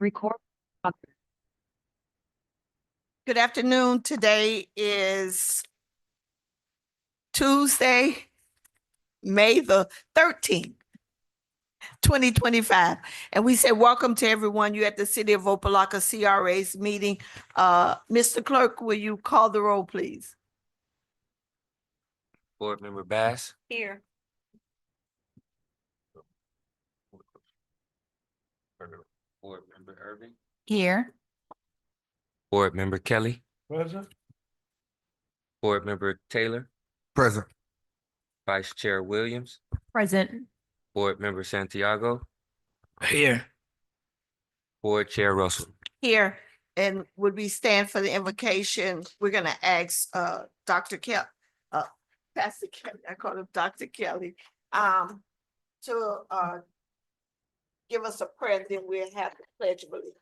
Record. Good afternoon. Today is Tuesday, May the 13th, 2025. And we say welcome to everyone. You're at the City of Opa-locka CRA's meeting. Mr. Clerk, will you call the roll, please? Board Member Bass, Here. Board Member Irving, Here. Board Member Kelly, Present. Board Member Taylor, Present. Vice Chair Williams, Present. Board Member Santiago, Here. Board Chair Russell. Here. And would we stand for the invocation? We're gonna ask Dr. Pastor Kelly, I call him Dr. Kelly, to give us a prayer, then we'll have the pledge of allegiance.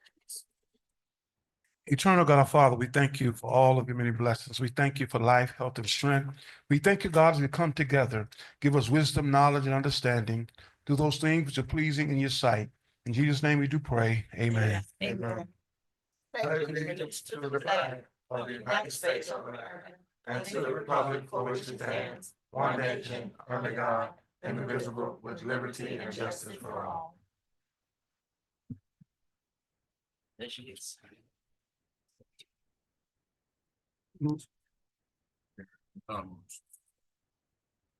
Eternal God, our Father, we thank you for all of your many blessings. We thank you for life, health, and strength. We thank you, God, as we come together. Give us wisdom, knowledge, and understanding. Do those things which are pleasing in your sight. In Jesus' name we do pray. Amen. Amen. Pledge allegiance to the flag of the United States of America and to the republic for which it stands, one nation, under God, indivisible, with liberty and justice for all. There she is.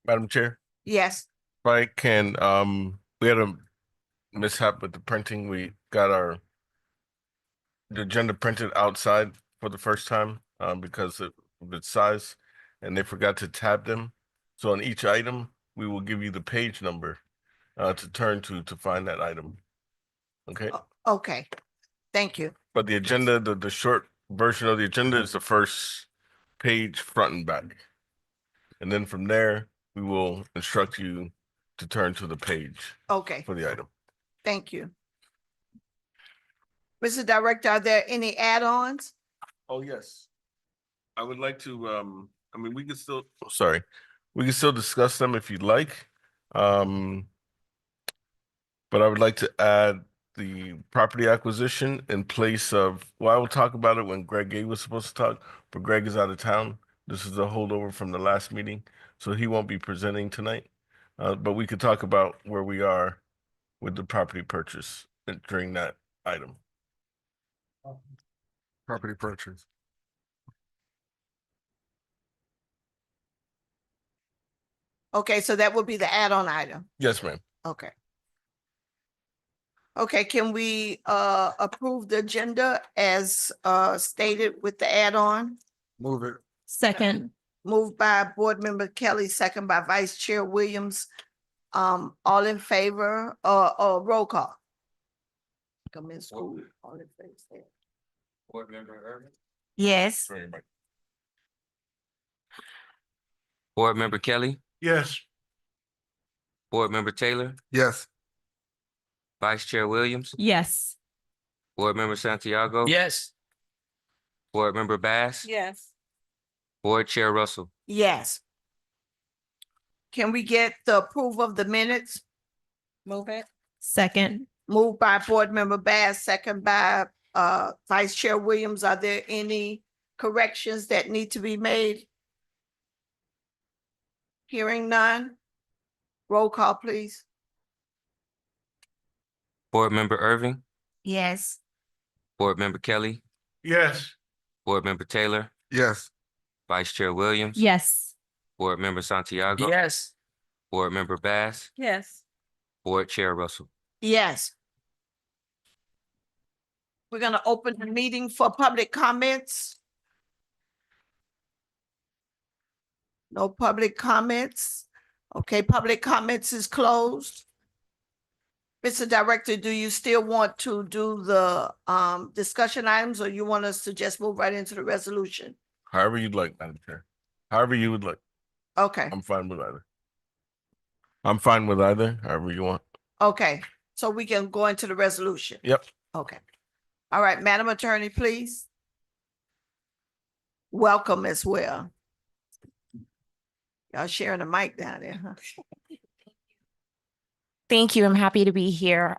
Madam Chair, Yes, if I can, we had a mishap with the printing. We got the agenda printed outside for the first time, because of its size, and they forgot to tab them. So on each item, we will give you the page number, to turn to find that item. Okay, okay, thank you. but the agenda, the short version of the agenda is the first page, front and back. And then from there, we will instruct you to turn to the page Okay, for the item. thank you. Mr. Director, are there any add-ons? Oh, yes. I would like to, I mean, we can still, sorry, we can still discuss them if you'd like. But I would like to add the property acquisition in place of, well, I will talk about it when Greg Gay was supposed to talk, but Greg is out of town. This is a holdover from the last meeting, so he won't be presenting tonight. But we could talk about where we are with the property purchase during that item. Property purchase. Okay, so that would be the add-on item. Yes, ma'am. Okay. Okay, can we approve the agenda as stated with the add-on? Move it. Second. Moved by Board Member Kelly, second by Vice Chair Williams. All in favor, roll call. Come in school, all in favor. Board Member Irving, Yes. Board Member Kelly, Yes. Board Member Taylor, Yes. Vice Chair Williams, Yes. Board Member Santiago. Yes. Board Member Bass. Yes. Board Chair Russell. Yes. Can we get the approval of the minutes? Move it. Second. Moved by Board Member Bass, second by Vice Chair Williams. Are there any corrections that need to be made? Hearing none. Roll call, please. Board Member Irving, Yes. Board Member Kelly, Yes. Board Member Taylor, Yes. Vice Chair Williams. Yes. Board Member Santiago. Yes. Board Member Bass, Yes. Board Chair Russell. Yes. We're gonna open the meeting for public comments. No public comments. Okay, public comments is closed. Mr. Director, do you still want to do the discussion items, or you want us to just move right into the resolution? However you'd like, Madam Chair. However you would like. Okay, I'm fine with either. I'm fine with either, however you want. okay, so we can go into the resolution. Yep. Okay. All right, Madam Attorney, please. Welcome as well. Y'all sharing the mic down there, huh? Thank you. I'm happy to be here.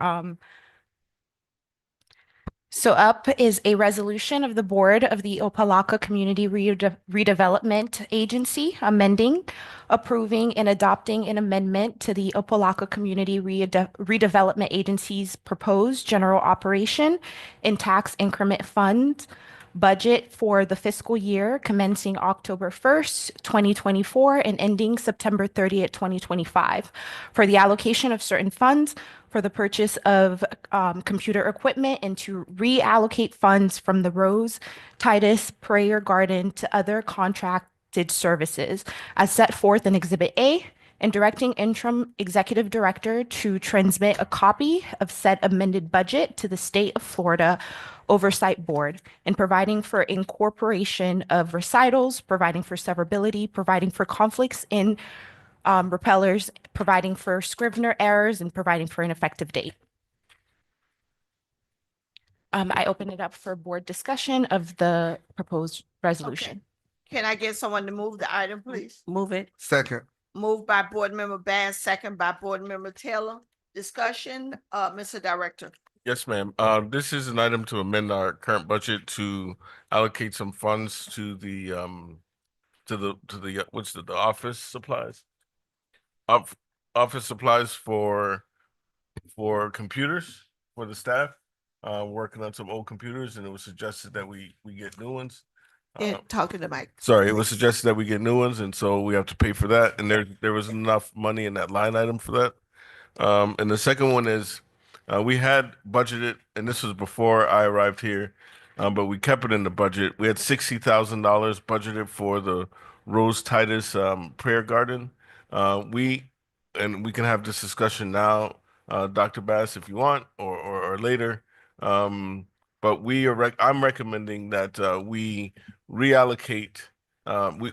So up is a resolution of the Board of the Opa-locka Community Redevelopment Agency amending, approving, and adopting an amendment to the Opa-locka Community Redevelopment Agency's proposed general operation and tax increment fund budget for the fiscal year commencing October 1st, 2024 and ending September 30th, 2025 for the allocation of certain funds for the purchase of computer equipment and to reallocate funds from the Rose Titus Prayer Garden to other contracted services as set forth in Exhibit A and directing interim executive director to transmit a copy of said amended budget to the State of Florida Oversight Board and providing for incorporation of recitals, providing for severability, providing for conflicts in repellers, providing for Scrivener errors, and providing for an effective date. I open it up for board discussion of the proposed resolution. Can I get someone to move the item, please? Move it. Second. Moved by Board Member Bass, second by Board Member Taylor. Discussion, Mr. Director. Yes, ma'am. This is an item to amend our current budget to allocate some funds to the what's the office supplies? Office supplies for computers for the staff. Working on some old computers, and it was suggested that we get new ones. Yeah, talk to the mic. Sorry, it was suggested that we get new ones, and so we have to pay for that. And there was enough money in that line item for that. And the second one is we had budgeted, and this was before I arrived here, but we kept it in the budget. We had $60,000 budgeted for the Rose Titus Prayer Garden. We can have this discussion now, Dr. Bass, if you want, or later. But I'm recommending that we reallocate.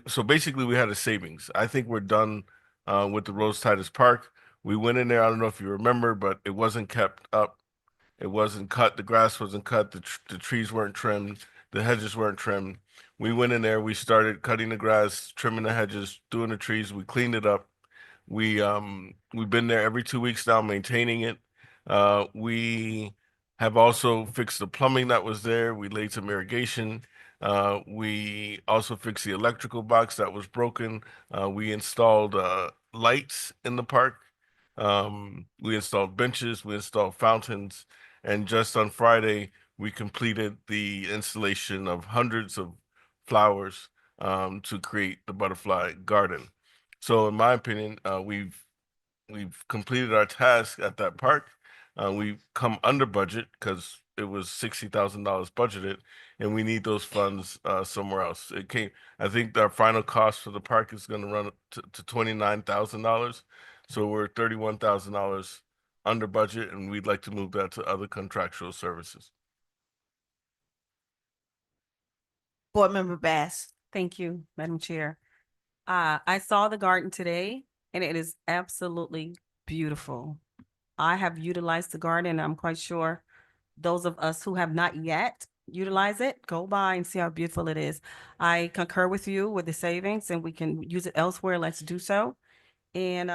So basically, we had a savings. I think we're done with the Rose Titus Park. We went in there. I don't know if you remember, but it wasn't kept up. It wasn't cut. The grass wasn't cut. The trees weren't trimmed. The hedges weren't trimmed. We went in there. We started cutting the grass, trimming the hedges, doing the trees. We cleaned it up. We've been there every 2 weeks now, maintaining it. We have also fixed the plumbing that was there. We laid some irrigation. We also fixed the electrical box that was broken. We installed lights in the park. We installed benches. We installed fountains. And just on Friday, we completed the installation of hundreds of flowers to create the butterfly garden. So in my opinion, we've completed our task at that park. We've come under budget because it was $60,000 budgeted, and we need those funds somewhere else. I think our final cost for the park is going to run to $29,000. So we're $31,000 under budget, and we'd like to move that to other contractual services. Board Member Bass. Thank you, Madam Chair. I saw the garden today and it is absolutely beautiful. I have utilized the garden. And I'm quite sure those of us who have not yet utilized it, go by and see how beautiful it is. I concur with you with the savings and we can use it elsewhere. Let's do so. And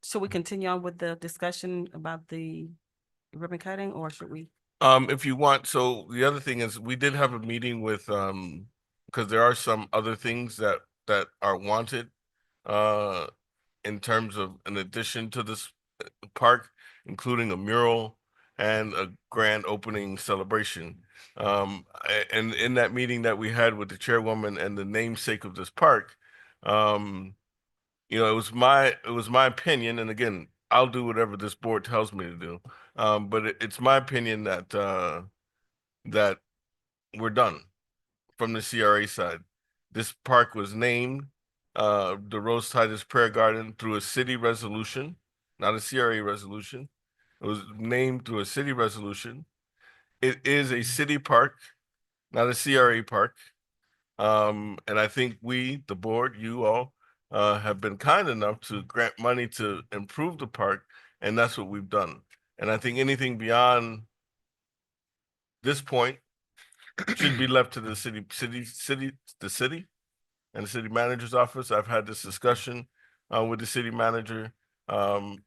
should we continue on with the discussion about the ribbon cutting or should we? If you want, so the other thing is we did have a meeting with because there are some other things that are wanted in terms of an addition to this park, including a mural and a grand opening celebration. And in that meeting that we had with the chairwoman and the namesake of this park, you know, it was my opinion, and again, I'll do whatever this board tells me to do. But it's my opinion that that we're done from the CRA side. This park was named the Rose Titus Prayer Garden through a city resolution, not a CRA resolution. It was named through a city resolution. It is a city park, not a CRA park. And I think we, the board, you all, have been kind enough to grant money to improve the park, and that's what we've done. And I think anything beyond this point should be left to the city and the city manager's office. I've had this discussion with the city manager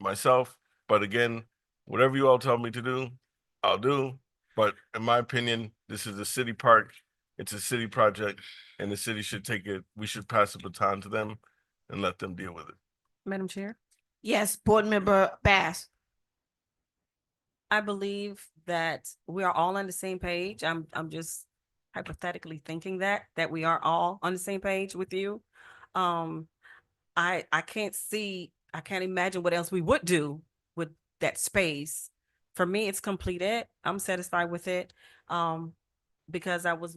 myself, but again, whatever you all tell me to do, I'll do. But in my opinion, this is a city park. It's a city project and the city should take it, we should pass the baton to them and let them deal with it. Madam Chair, Yes, Board Member Bass. I believe that we are all on the same page. I'm just hypothetically thinking that we are all on the same page with you. I can't imagine what else we would do with that space. For me, it's completed. I'm satisfied with it. Because I was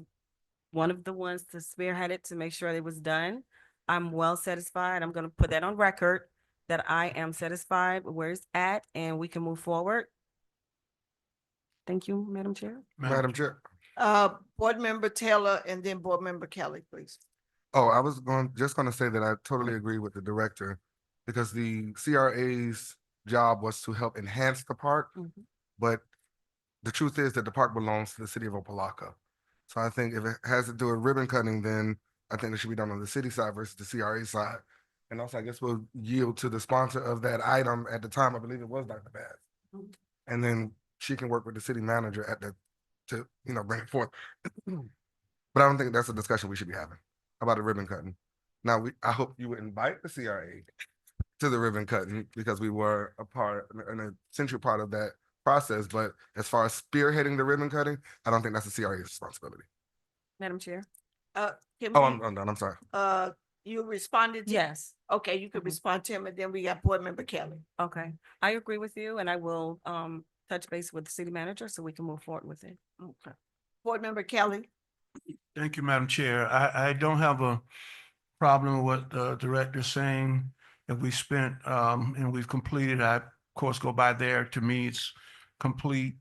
one of the ones to spearhead it to make sure it was done. I'm well satisfied. I'm gonna put that on record that I am satisfied with where it's at and we can move forward. Thank you, Madam Chair. Madam Chair. Board Member Taylor and then Board Member Kelly, please. Oh, I was just gonna say that I totally agree with the director because the CRA's job was to help enhance the park, Mhm. but the truth is that the park belongs to the city of Opa-locka. So I think if it has to do with ribbon cutting, then I think it should be done on the city side versus the CRA side. And also, I guess we'll yield to the sponsor of that item at the time. I believe it was Dr. Bass. Mhm. And then she can work with the city manager to bring it forth. But I don't think that's a discussion we should be having about the ribbon cutting. Now, I hope you would invite the CRA to the ribbon cutting because we were an essential part of that process. But as far as spearheading the ribbon cutting, I don't think that's the CRA's responsibility. Madam Chair. Can Oh, we, I'm done. I'm sorry. you responded to? Yes. Okay, you could Mhm. respond to him and then we got Board Member Kelly. Okay. I agree with you and I will touch base with the city manager so we can move forward with it. Okay. Board Member Kelly. Thank you, Madam Chair. I don't have a problem with what the director's saying. If we spent, and we've completed, I, of course, go by there. To me, it's complete.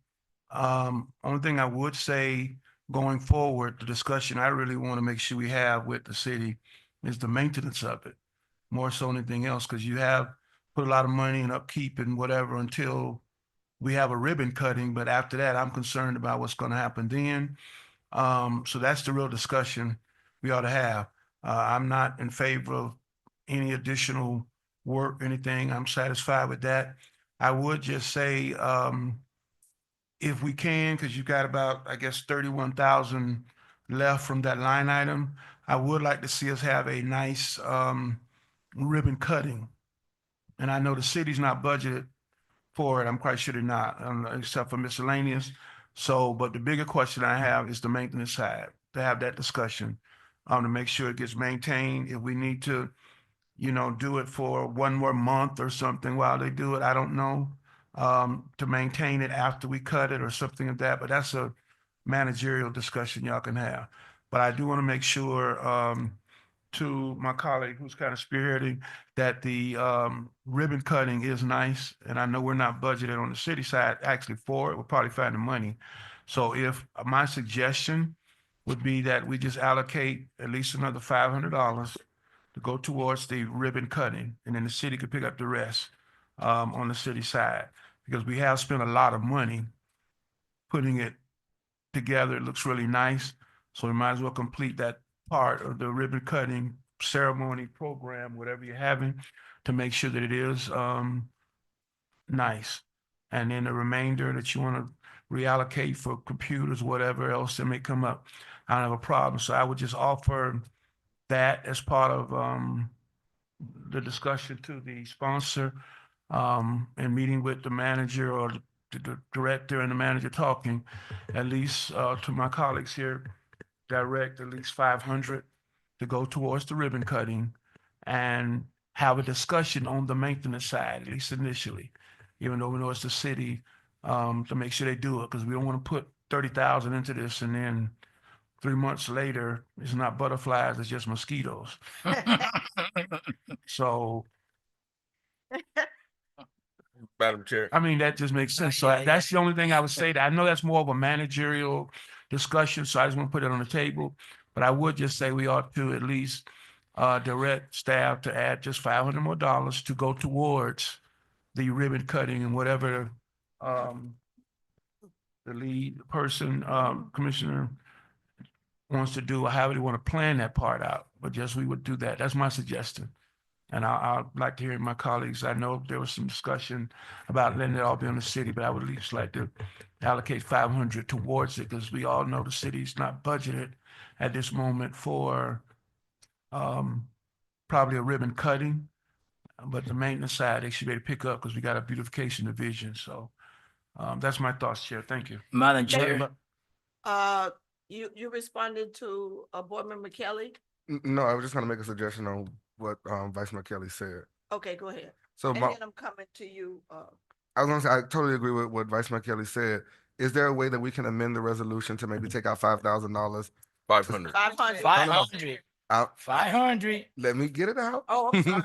Only thing I would say going forward, the discussion I really want to make sure we have with the city is the maintenance of it, more so than anything else, because you have put a lot of money in upkeep and whatever until we have a ribbon cutting. But after that, I'm concerned about what's going to happen then. So that's the real discussion we ought to have. I'm not in favor of any additional work, anything. I'm satisfied with that. I would just say, if we can, because you got about, I guess, 31,000 left from that line item, I would like to see us have a nice, ribbon cutting. And I know the city's not budgeted for it. I'm quite sure they're not, except for miscellaneous. So, but the bigger question I have is the maintenance side, to have that discussion, to make sure it gets maintained. If we need to, do it for one more month or something while they do it, I don't know, to maintain it after we cut it or something like that. But that's a managerial discussion y'all can have. But I do want to make sure, to my colleague who's kind of spearheading that the ribbon cutting is nice. And I know we're not budgeted on the city side actually for it. We'll probably find the money. So if my suggestion would be that we just allocate at least another $500 to go towards the ribbon cutting, and then the city could pick up the rest on the city side, because we have spent a lot of money putting it together. It looks really nice. So we might as well complete that part of the ribbon cutting ceremony program, whatever you're having, to make sure that it is nice. And then the remainder that you want to reallocate for computers, whatever else that may come up, I don't have a problem. So I would just offer that as part of the discussion to the sponsor, and meeting with the manager or the director and the manager talking, at least to my colleagues here, direct at least 500 to go towards the ribbon cutting and have a discussion on the maintenance side, at least initially, even though we know it's the city, to make sure they do it, because we don't want to put 30,000 into this and then 3 months later, it's not butterflies, it's just mosquitoes. So, Madam Chair. I mean, that just makes sense. So that's the only thing I would say. That I know that's more of a managerial discussion, so I just want to put it on the table. But I would just say we ought to at least direct staff to add just $500 more to go towards the ribbon cutting and whatever the lead person, commissioner, wants to do, or however they want to plan that part out. But just we would do that. That's my suggestion. And I'd like to hear my colleagues. I know there was some discussion about letting it all be on the city, but I would at least like to allocate 500 towards it because we all know the city's not budgeted at this moment for probably a ribbon cutting. But the maintenance side, they should be able to pick up because we got a beautification division. So that's my thoughts, Chair. Thank you. Madam Thank Chair. you. You responded to Board Member Kelly? No, I was just gonna make a suggestion on what Vice Mayor Kelly said. Okay, go ahead. So And my, then I'm coming to you, I was gonna say, I totally agree with what Vice Mayor Kelly said. Is there a way that we can amend the resolution to maybe take out $5,000? 500. 500. 500. Out, 500. let me get it out. Oh, I'm sorry.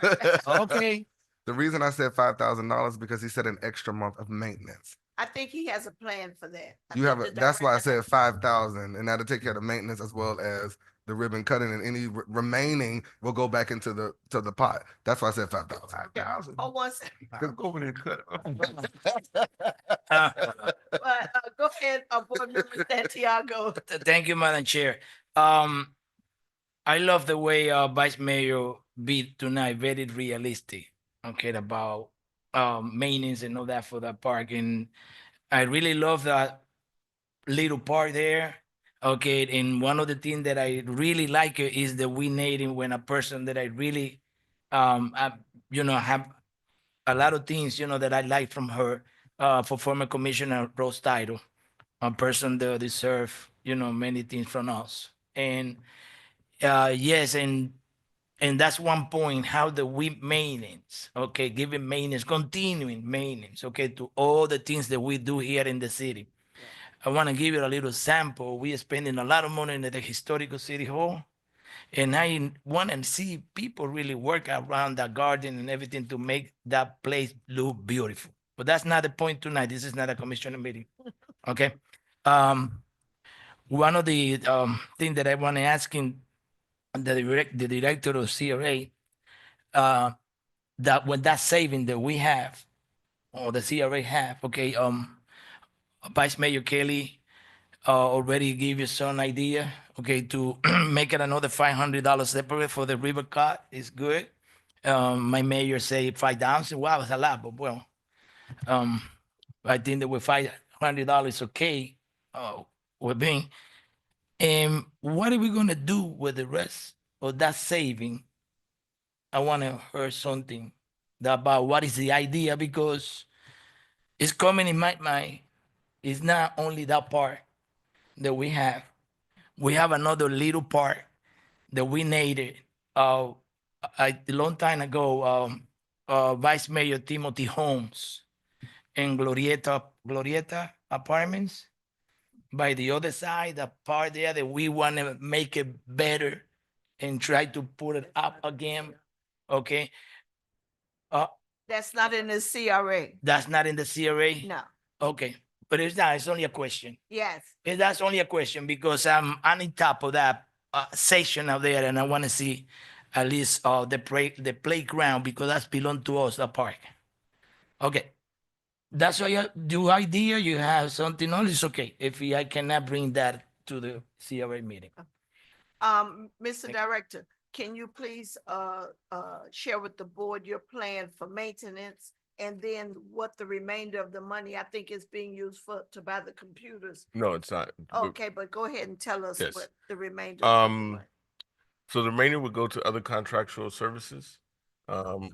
Okay. The reason I said $5,000 because he said an extra month of maintenance. I think he has a plan for that. You have that's why I said 5,000, and that'll take care of the maintenance as well as the ribbon cutting, and any remaining will go back into the pot. That's why I said 5,000. 5,000. Oh, one second. I'll go over there and cut But, go ahead, Board Member Santiago. Thank you, Madam Chair. I love the way Vice Mayor be tonight, very realistic, okay, about maintenance and all that for that park. And I really love that little park there. Okay, and one of the things that I really like is the we native when a person that I really have a lot of things, that I like from her, for former Commissioner Rose Title, a person that deserve, many things from us. And yes, and that's one point, how the we maintenance, okay, giving maintenance, continuing maintenance, okay, to all the things that we do here in the city. I want to give you a little sample. We are spending a lot of money in the historical city hall. And I want to see people really work around the garden and everything to make that place look beautiful. But that's not the point tonight. This is not a commissioner meeting. Okay. One of the things that I want to ask in the director of CRA, that when that saving that we have, or the CRA have, okay, Vice Mayor Kelly already gave you some idea, okay, to make it another $500 separate for the river cut is good. My mayor say 5,000. Wow, it's a lot, but well, I think that with $500 okay, we're being. And what are we gonna do with the rest of that saving? I want to hear something about what is the idea, because it's coming in my mind. It's not only that part that we have. We have another little part that we needed. A long time ago, Vice Mayor Timothy Holmes in Glorieta Apartments. By the other side, the part there that we want to make it better and try to put it up again. Okay. That's not in the CRA. That's not in the CRA? No. Okay. But it's not, it's only a question. Yes. That's only a question because I'm on top of that section out there, and I want to see at least the playground, because that's belong to us, the park. Okay. That's why your idea, you have something else, it's okay. If I cannot bring that to the CRA meeting. Mr. Director, can you please share with the board your plan for maintenance, and then what the remainder of the money I think is being used for to buy the computers? No, it's not. Okay, but go ahead and tell us Yes. what the remainder. of the money. So the remainder would go to other contractual services, the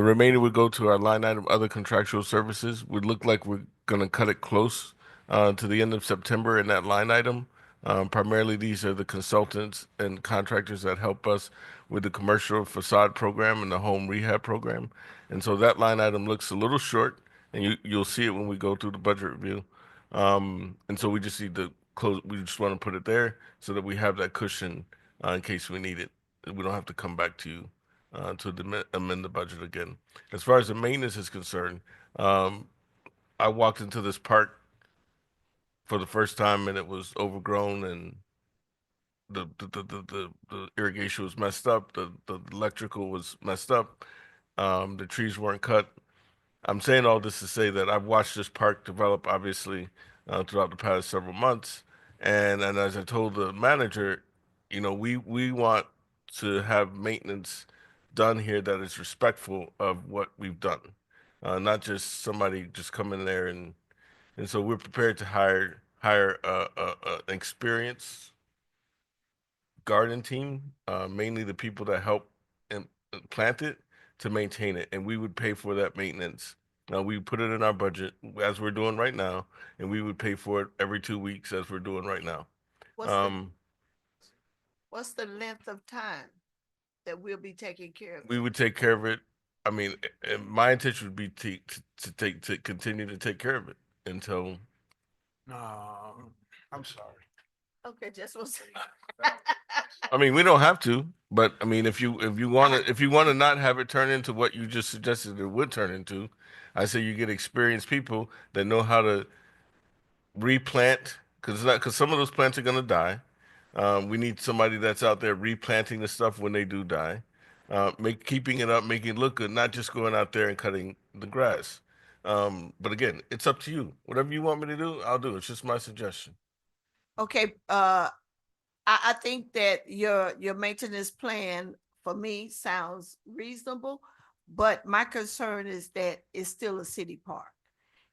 remainder would go to our line item, other contractual services. Would look like we're gonna cut it close to the end of September in that line item. Primarily, these are the consultants and contractors that help us with the commercial facade program and the home rehab program. And so that line item looks a little short, and you'll see it when we go through the budget review. And so we just need to close. We just want to put it there so that we have that cushion in case we need it. We don't have to come back to you to amend the budget again. As far as the maintenance is concerned, I walked into this park for the first time and it was overgrown, and the irrigation was messed up, the electrical was messed up, the trees weren't cut. I'm saying all this to say that I've watched this park develop, obviously, throughout the past several months, and as I told the manager, we want to have maintenance done here that is respectful of what we've done. Not just somebody just coming there and so we're prepared to hire an experienced garden team, mainly the people that help and plant it to maintain it, and we would pay for that maintenance. Now we put it in our budget as we're doing right now, and we would pay for it every 2 weeks as we're doing right now. What's the length of time that we'll be taking care of? We would take care of it. I mean, my intention would be to continue to take care of it until. No, I'm sorry. Okay, just was. I mean, we don't have to, but I mean, if you want to not have it turn into what you just suggested it would turn into, I say you get experienced people that know how to replant because some of those plants are gonna die. We need somebody that's out there replanting the stuff when they do die, keeping it up, making it look good, not just going out there and cutting the grass. But again, it's up to you. Whatever you want me to do, I'll do. It's just my suggestion. Okay, I think that your maintenance plan for me sounds reasonable, but my concern is that it's still a city park.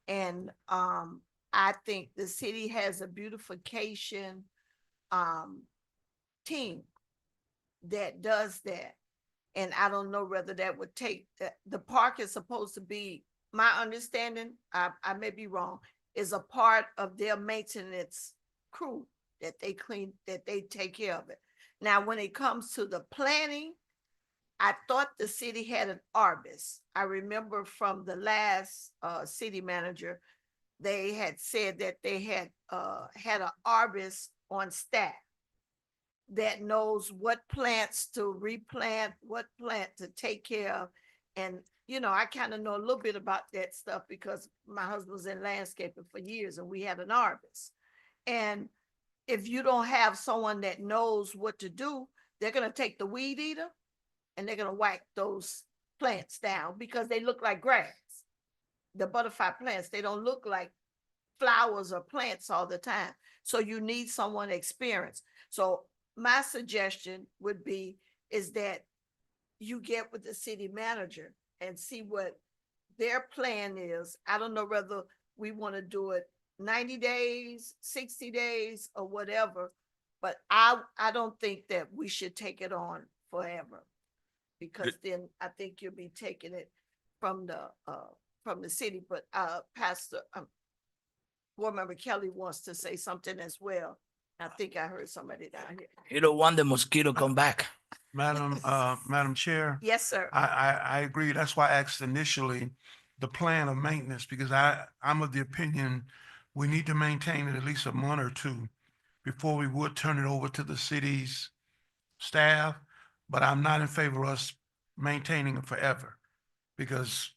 And I think the city has a beautification team that does that. And I don't know whether that would take, the park is supposed to be, my understanding, I may be wrong, is a part of their maintenance crew that they clean, that they take care of it. Now, when it comes to the planning, I thought the city had an arbist. I remember from the last city manager, they had said that they had had an arborist on staff that knows what plants to replant, what plant to take care of. And, you know, I kind of know a little bit about that stuff because my husband was in landscaping for years and we had an arborist. And if you don't have someone that knows what to do, they're going to take the weed eater and they're going to whack those plants down because they look like grass. The butterfly plants, they don't look like flowers or plants all the time. So you need someone experienced. So my suggestion would be is that you get with the city manager and see what their plan is. I don't know whether we want to do it 90 days, 60 days, or whatever, but I don't think that we should take it on forever because then I think you'll be taking it from the city. But Pastor Board Member Kelly wants to say something as well. I think I heard somebody down here. You don't want the mosquito come back. Madam Chair. Yes, sir. I agree. That's why I asked initially the plan of maintenance, because I'm of the opinion we need to maintain it at least a month or two before we would turn it over to the city's staff. But I'm not in favor of us maintaining it forever because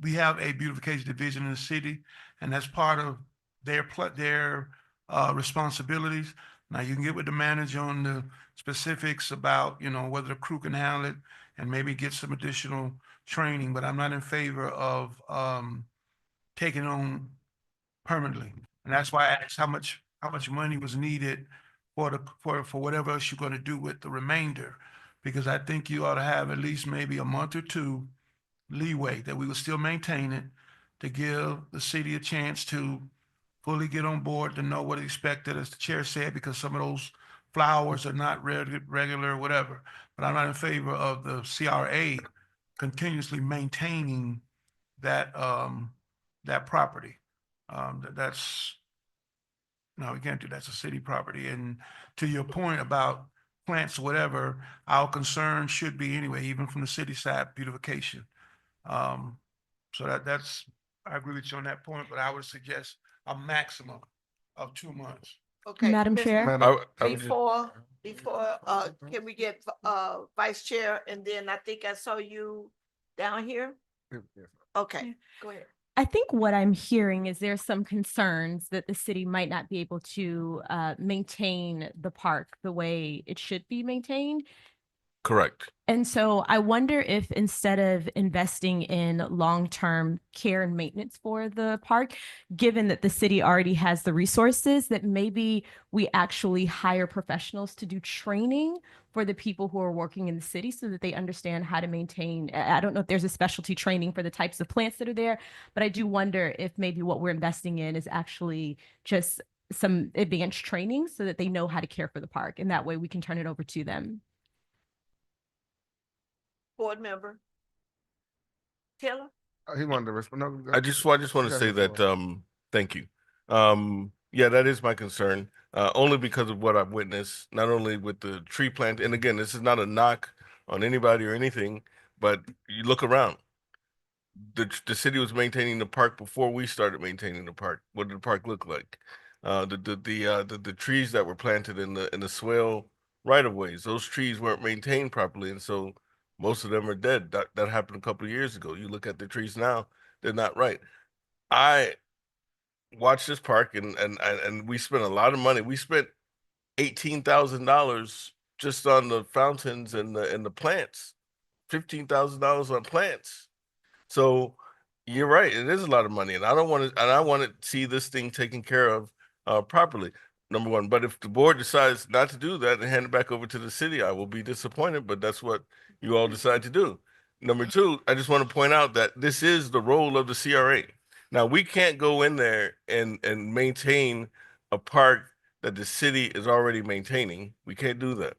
we have a beautification division in the city, and that's part of their responsibilities. Now you can get with the manager on the specifics about, you know, whether the crew can handle it and maybe get some additional training, but I'm not in favor of taking it on permanently. And that's why I asked how much money was needed for whatever else you're going to do with the remainder, because I think you ought to have at least maybe a month or two leeway that we will still maintain it to give the city a chance to fully get on board to know what is expected, as the chair said, because some of those flowers are not regular or whatever. But I'm not in favor of the CRA continuously maintaining that that property. No, we can't do that. It's a city property. And to your point about plants or whatever, our concern should be anyway, even from the city side, beautification. So that's, I agree with you on that point, but I would suggest a maximum of 2 months. Okay. Madam Ms. Chair? Before, can we get Vice Chair, and then I think I saw you down here? Okay, go ahead. I think what I'm hearing is there's some concerns that the city might not be able to maintain the park the way it should be maintained. Correct. And so I wonder if instead of investing in long-term care and maintenance for the park, given that the city already has the resources, that maybe we actually hire professionals to do training for the people who are working in the city so that they understand how to maintain. I don't know if there's a specialty training for the types of plants that are there, but I do wonder if maybe what we're investing in is actually just some advanced training so that they know how to care for the park. And that way we can turn it over to them. Board member Taylor? He wanted to respond. No, I just want to got say the that, floor. thank you. Yeah, that is my concern, only because of what I've witnessed, not only with the tree plant, and again, this is not a knock on anybody or anything, but you look around. The city was maintaining the park before we started maintaining the park. What did the park look like? The trees that were planted in the swale right of ways, those trees weren't maintained properly, and so most of them are dead. That happened a couple of years ago. You look at the trees now, they're not right. I watched this park and we spent a lot of money. We spent $18,000 just on the fountains and the plants, $15,000 on plants. So you're right. It is a lot of money, and I don't want to. And I want to see this thing taken care of properly. Number one, but if the board decides not to do that and hand it back over to the city, I will be disappointed. But that's what you all decide to do. Number two, I just want to point out that this is the role of the CRA. Now we can't go in there and maintain a park that the city is already maintaining. We can't do that.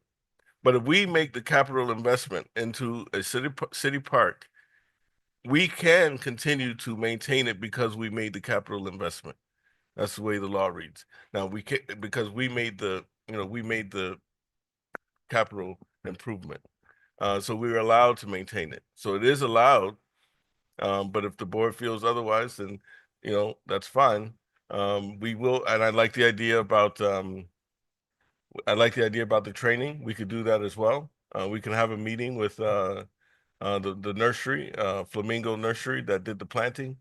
But if we make the capital investment into a city park, we can continue to maintain it because we made the capital investment. That's the way the law reads. Now we can, because we made the capital improvement. So we were allowed to maintain it. So it is allowed. But if the board feels otherwise, then that's fine. We will, and I like the idea about the training. We could do that as well. We can have a meeting with the nursery, Flamingo Nursery, that did the planting,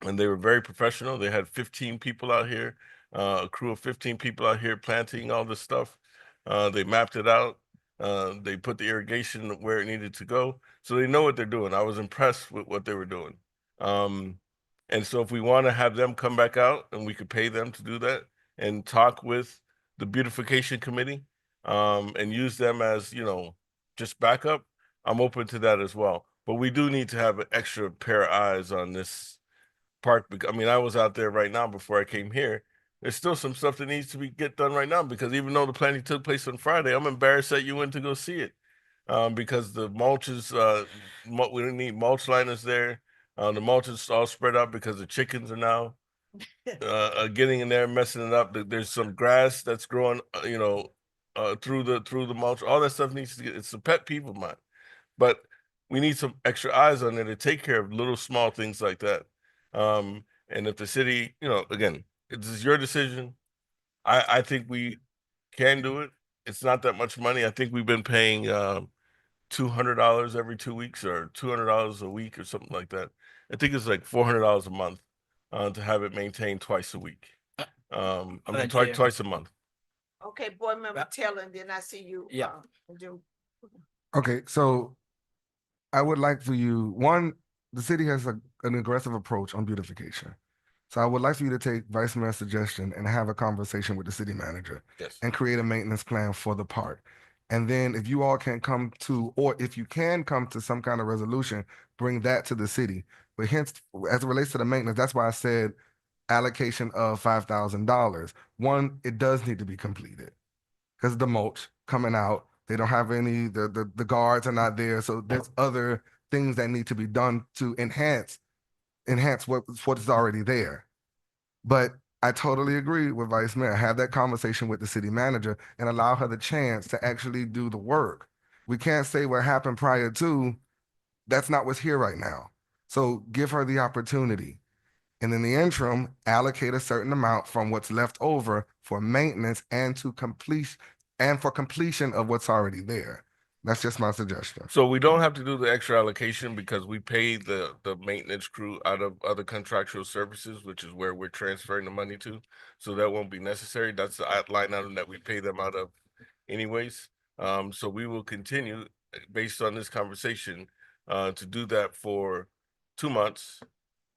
and they were very professional. They had 15 people out here, a crew of 15 people out here planting all this stuff. They mapped it out. They put the irrigation where it needed to go, so they know what they're doing. I was impressed with what they were doing. And so if we want to have them come back out and we could pay them to do that and talk with the beautification committee, and use them as, just backup, I'm open to that as well. But we do need to have an extra pair of eyes on this park. I mean, I was out there right now before I came here. There's still some stuff that needs to get done right now, because even though the planting took place on Friday, I'm embarrassed that you went to go see it. Because the mulch is, we didn't need mulch liners there. The mulch is all spread out because the chickens are now getting in there, messing it up. There's some grass that's growing, through the mulch. All that stuff needs to get. It's a pet peeve of mine, but we need some extra eyes on there to take care of little small things like that. And if the city, again, this is your decision. I think we can do it. It's not that much money. I think we've been paying $200 every 2 weeks, or $200 a week, or something like that. I think it's like $400 a month to have it maintained twice a week. I mean, twice a month. Okay, board member Taylor, and then I see you. Yeah. Okay, so I would like for you, one, the city has an aggressive approach on beautification. So I would like for you to take Vice Mayor's suggestion and have a conversation with the city manager Yes. and create a maintenance plan for the park. And then if you all can come to, or if you can come to some kind of resolution, bring that to the city. But hence, as it relates to the maintenance, that's why I said allocation of $5,000. One, it does need to be completed because the mulch coming out, they don't have any, the guards are not there. So there's other things that need to be done to enhance what is already there. But I totally agree with Vice Mayor. Have that conversation with the city manager and allow her the chance to actually do the work. We can't say what happened prior to. That's not what's here right now. So give her the opportunity. And in the interim, allocate a certain amount from what's left over for maintenance and for completion of what's already there. That's just my suggestion. So we don't have to do the extra allocation because we pay the maintenance crew out of other contractual services, which is where we're transferring the money to. So that won't be necessary. That's the line item that we pay them out of anyways. So we will continue based on this conversation, to do that for 2 months.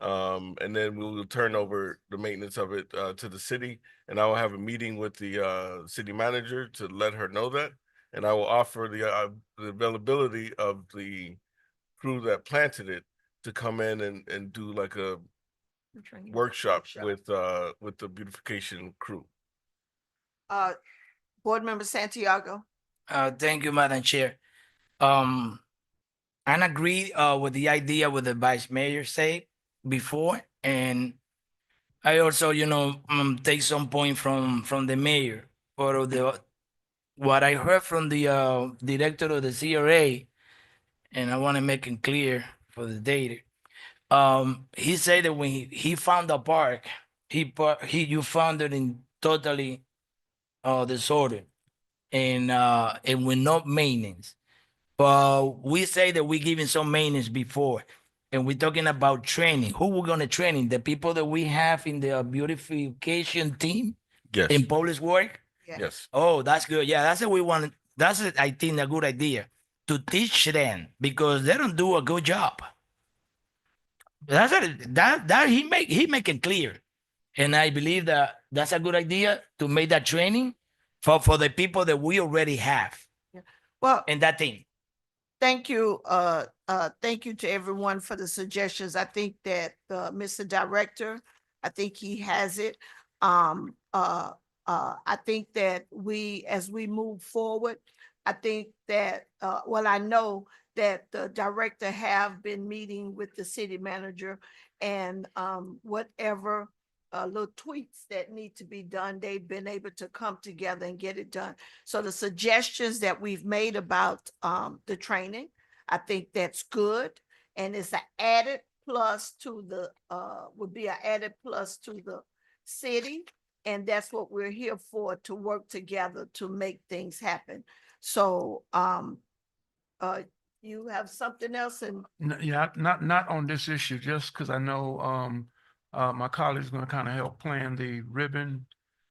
And then we will turn over the maintenance of it to the city. And I will have a meeting with the city manager to let her know that. And I will offer the availability of the crew that planted it to come in and do like a workshop with the beautification crew. Board Member Santiago. Thank you, Madam Chair. I agree with the idea with the Vice Mayor said before, and I also, take some point from the mayor or what I heard from the director of the CRA, and I want to make it clear for the data. He said that when he found the park, you found it in totally disorder and with no maintenance. But we say that we're giving some maintenance before, and we're talking about training. Who we're gonna train? The people that we have in the beautification team Yes, in public work. yes. Oh, that's good. Yeah, that's what we want. That's I think a good idea to teach them because they don't do a good job. That he make it clear, and I believe that that's a good idea to make that training for the people that we already have Well, in that team. thank you. Thank you to everyone for the suggestions. I think that, Mr. Director, I think he has it. I think that as we move forward, I think that, I know that the director have been meeting with the city manager and, whatever little tweaks that need to be done, they've been able to come together and get it done. So the suggestions that we've made about the training, I think that's good. And it's an added plus to the, would be an added plus to the city. And that's what we're here for, to work together to make things happen. So you have something else? And Yeah, not on this issue, just because I know my colleague's gonna kind of help plan the ribbon.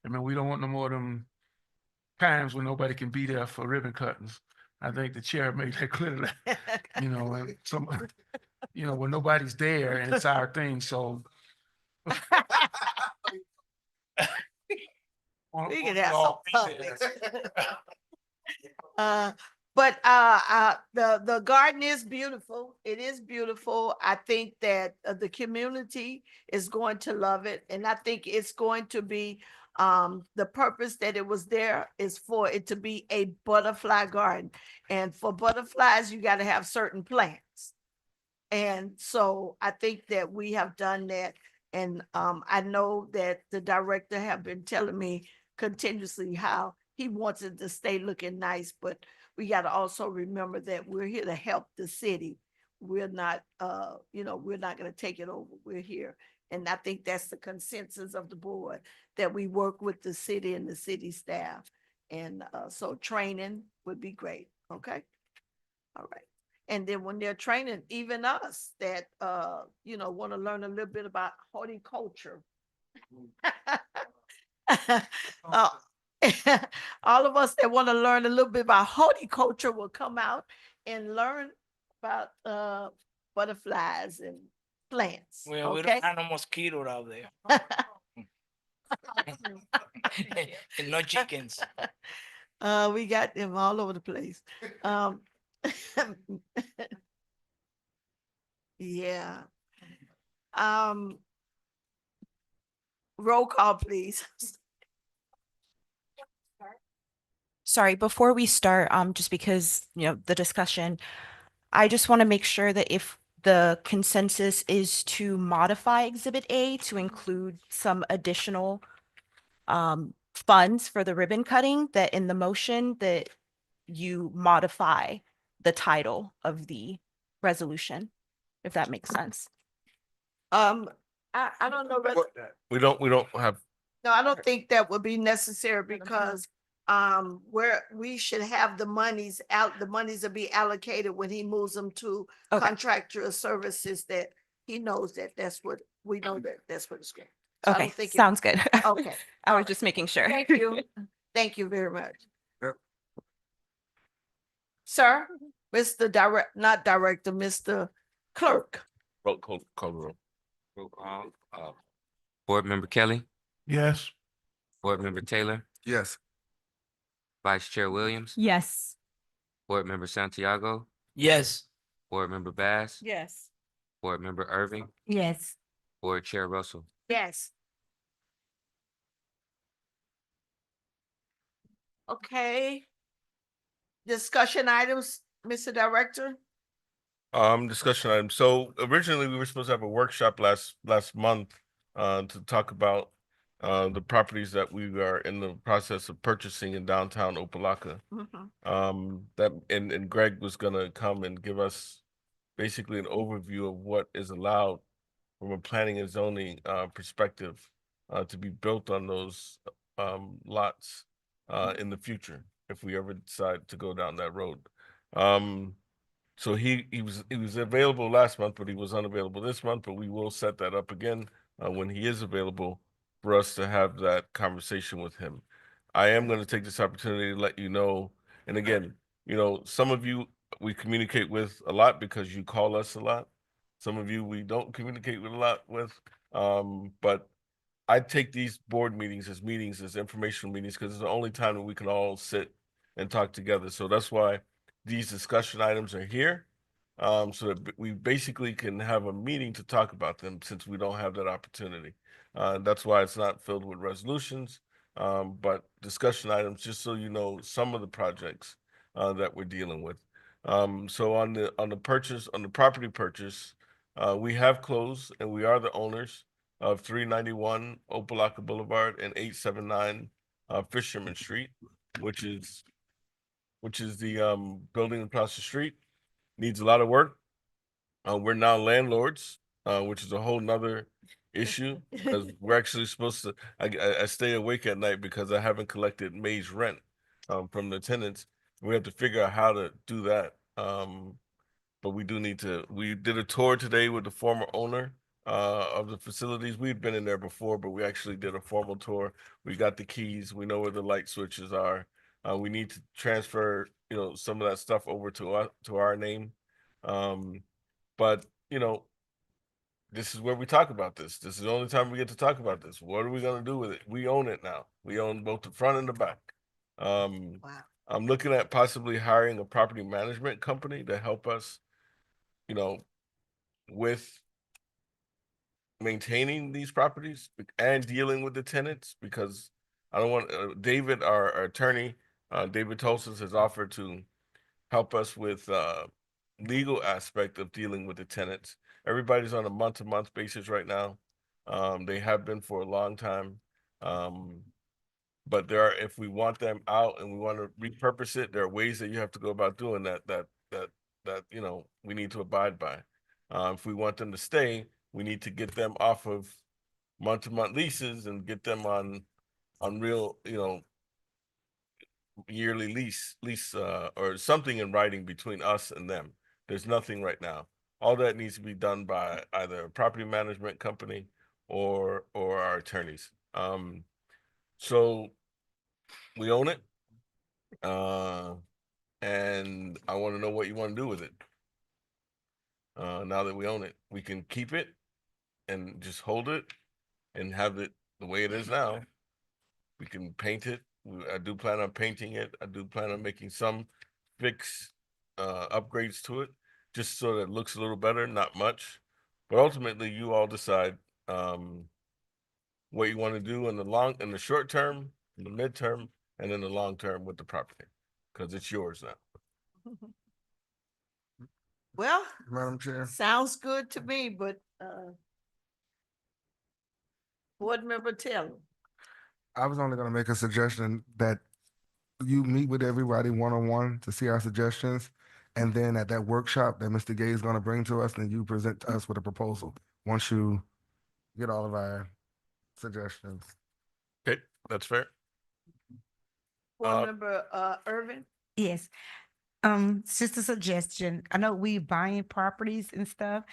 I mean, we don't want no more of them times when nobody can be there for ribbon cuttings. I think the chair made that clear, and some, when nobody's there and it's our thing, so. we can have some public. The garden is beautiful. It is beautiful. I think that the community is going to love it. And I think it's going to be, the purpose that it was there is for it to be a butterfly garden. And for butterflies, you got to have certain plants. And so I think that we have done that. And I know that the director have been telling me continuously how he wants it to stay looking nice, but we got to also remember that we're here to help the city. We're not, we're not going to take it over. We're here. And I think that's the consensus of the board, that we work with the city and the city staff. And so training would be great. Okay. All right. And then when they're training, even us that, want to learn a little bit about horticulture. All of us that want to learn a little bit about horticulture will come out and learn about butterflies and plants. Well, we Okay. don't have no mosquito out there. And no chickens. We got them all over the place. Yeah. Roll call, please. Sorry, before we start, just because, the discussion, I just want to make sure that if the consensus is to modify Exhibit A to include some additional funds for the ribbon cutting, that in the motion that you modify the title of the resolution, if that makes sense. I don't know. We don't have. No, I don't think that would be necessary because where we should have the monies out, the monies will be allocated when he moves them to Okay. contractual services, that he knows that that's what we know, that that's what it's going. So I Okay, don't think sounds good. Okay. I all was right. just making sure. Thank you. Thank you very much. Yep. Sir? Mr. Direct, not Director, Mr. Clerk. Call the roll. Roll call. Board Member Kelly, Yes. Board Member Taylor, Yes. Vice Chair Williams, Yes. Board Member Santiago, Yes. Board Member Bass, Yes. Board Member Irving, Yes. Board Chair Russell. Yes. Okay. Discussion items, Mr. Director? Discussion item. So originally we were supposed to have a workshop last month to talk about the properties that we are in the process of purchasing in downtown Opa-locka. That and Greg was gonna come and give us basically an overview of what is allowed from a planning and zoning perspective to be built on those lots in the future if we ever decide to go down that road. So he was available last month, but he was unavailable this month. But we will set that up again when he is available for us to have that conversation with him. I am going to take this opportunity to let you know. And again, you know, some of you we communicate with a lot because you call us a lot. Some of you we don't communicate with a lot with. But I take these board meetings as informational meetings because it's the only time that we can all sit and talk together. So that's why these discussion items are here. So that we basically can have a meeting to talk about them since we don't have that opportunity. That's why it's not filled with resolutions, but discussion items, just so you know some of the projects that we're dealing with. So on the property purchase, we have closed and we are the owners of 391 Opa-locka Boulevard and 879 Fisherman Street, which is the building across the street. Needs a lot of work. We're now landlords, which is a whole nother issue because we're actually supposed to. I stay awake at night because I haven't collected May's rent from the tenants. We have to figure out how to do that. But we do need to. We did a tour today with the former owner of the facilities. We'd been in there before, but we actually did a formal tour. We got the keys. We know where the light switches are. We need to transfer, you know, some of that stuff over to our name. But you know, this is where we talk about this. This is the only time we get to talk about this. What are we gonna do with it? We own it now. We own both the front and the back. Wow. I'm looking at possibly hiring a property management company to help us, you know, with maintaining these properties and dealing with the tenants because I don't want David, our attorney, David Tolson has offered to help us with legal aspect of dealing with the tenants. Everybody's on a month-to-month basis right now. They have been for a long time. But if we want them out and we want to repurpose it, there are ways that you have to go about doing that, you know, we need to abide by. If we want them to stay, we need to get them off of month-to-month leases and get them on real, you know, yearly lease or something in writing between us and them. There's nothing right now. All that needs to be done by either a property management company or our attorneys. So we own it. And I want to know what you want to do with it. Now that we own it, we can keep it and just hold it and have it the way it is now. We can paint it. I do plan on painting it. I do plan on making some fix upgrades to it, just so that it looks a little better, not much. But ultimately, you all decide what you want to do in the short term, in the midterm, and in the long term with the property, because it's yours now. Well, Madam Chair. sounds good to me, but Board Member Taylor. I was only gonna make a suggestion that you meet with everybody one-on-one to see our suggestions. And then at that workshop that Mr. Gay is gonna bring to us, then you present to us with a proposal, once you get all of our suggestions. Okay, that's fair. Board Member Irvin. Yes. It's just a suggestion. I know we buying properties and stuff.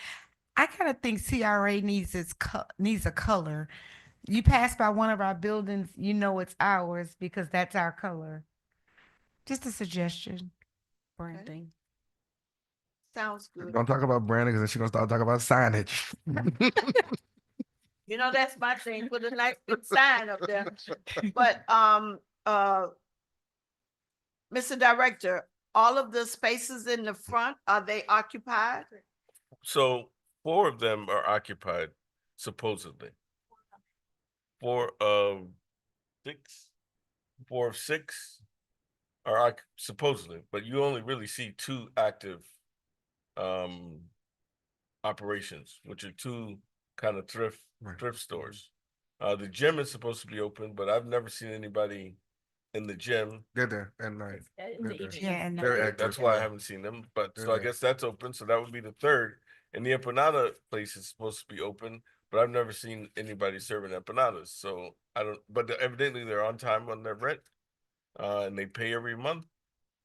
I kind of think CRA needs needs a color. You pass by one of our buildings, you know it's ours because that's our color. Just a suggestion. Branding. Sounds good. Don't talk about branding because then she's gonna start talking about signage. You know, that's my thing, put a nice big sign up there. But, Mr. Director, all of the spaces in the front, are they occupied? So 4 of them are occupied, supposedly. 4 of 6, 4 of 6 are supposedly, but you only really see 2 active operations, which are 2 kind of thrift stores. The gym is supposed to be open, but I've never seen anybody in the gym. They're there at night. Yeah, and They're active. That's why I haven't seen them. But They're so I there. guess that's open. So that would be the 3rd. And the empanada place is supposed to be open, but I've never seen anybody serving empanadas. So I don't. But evidently they're on time on their rent, and they pay every month.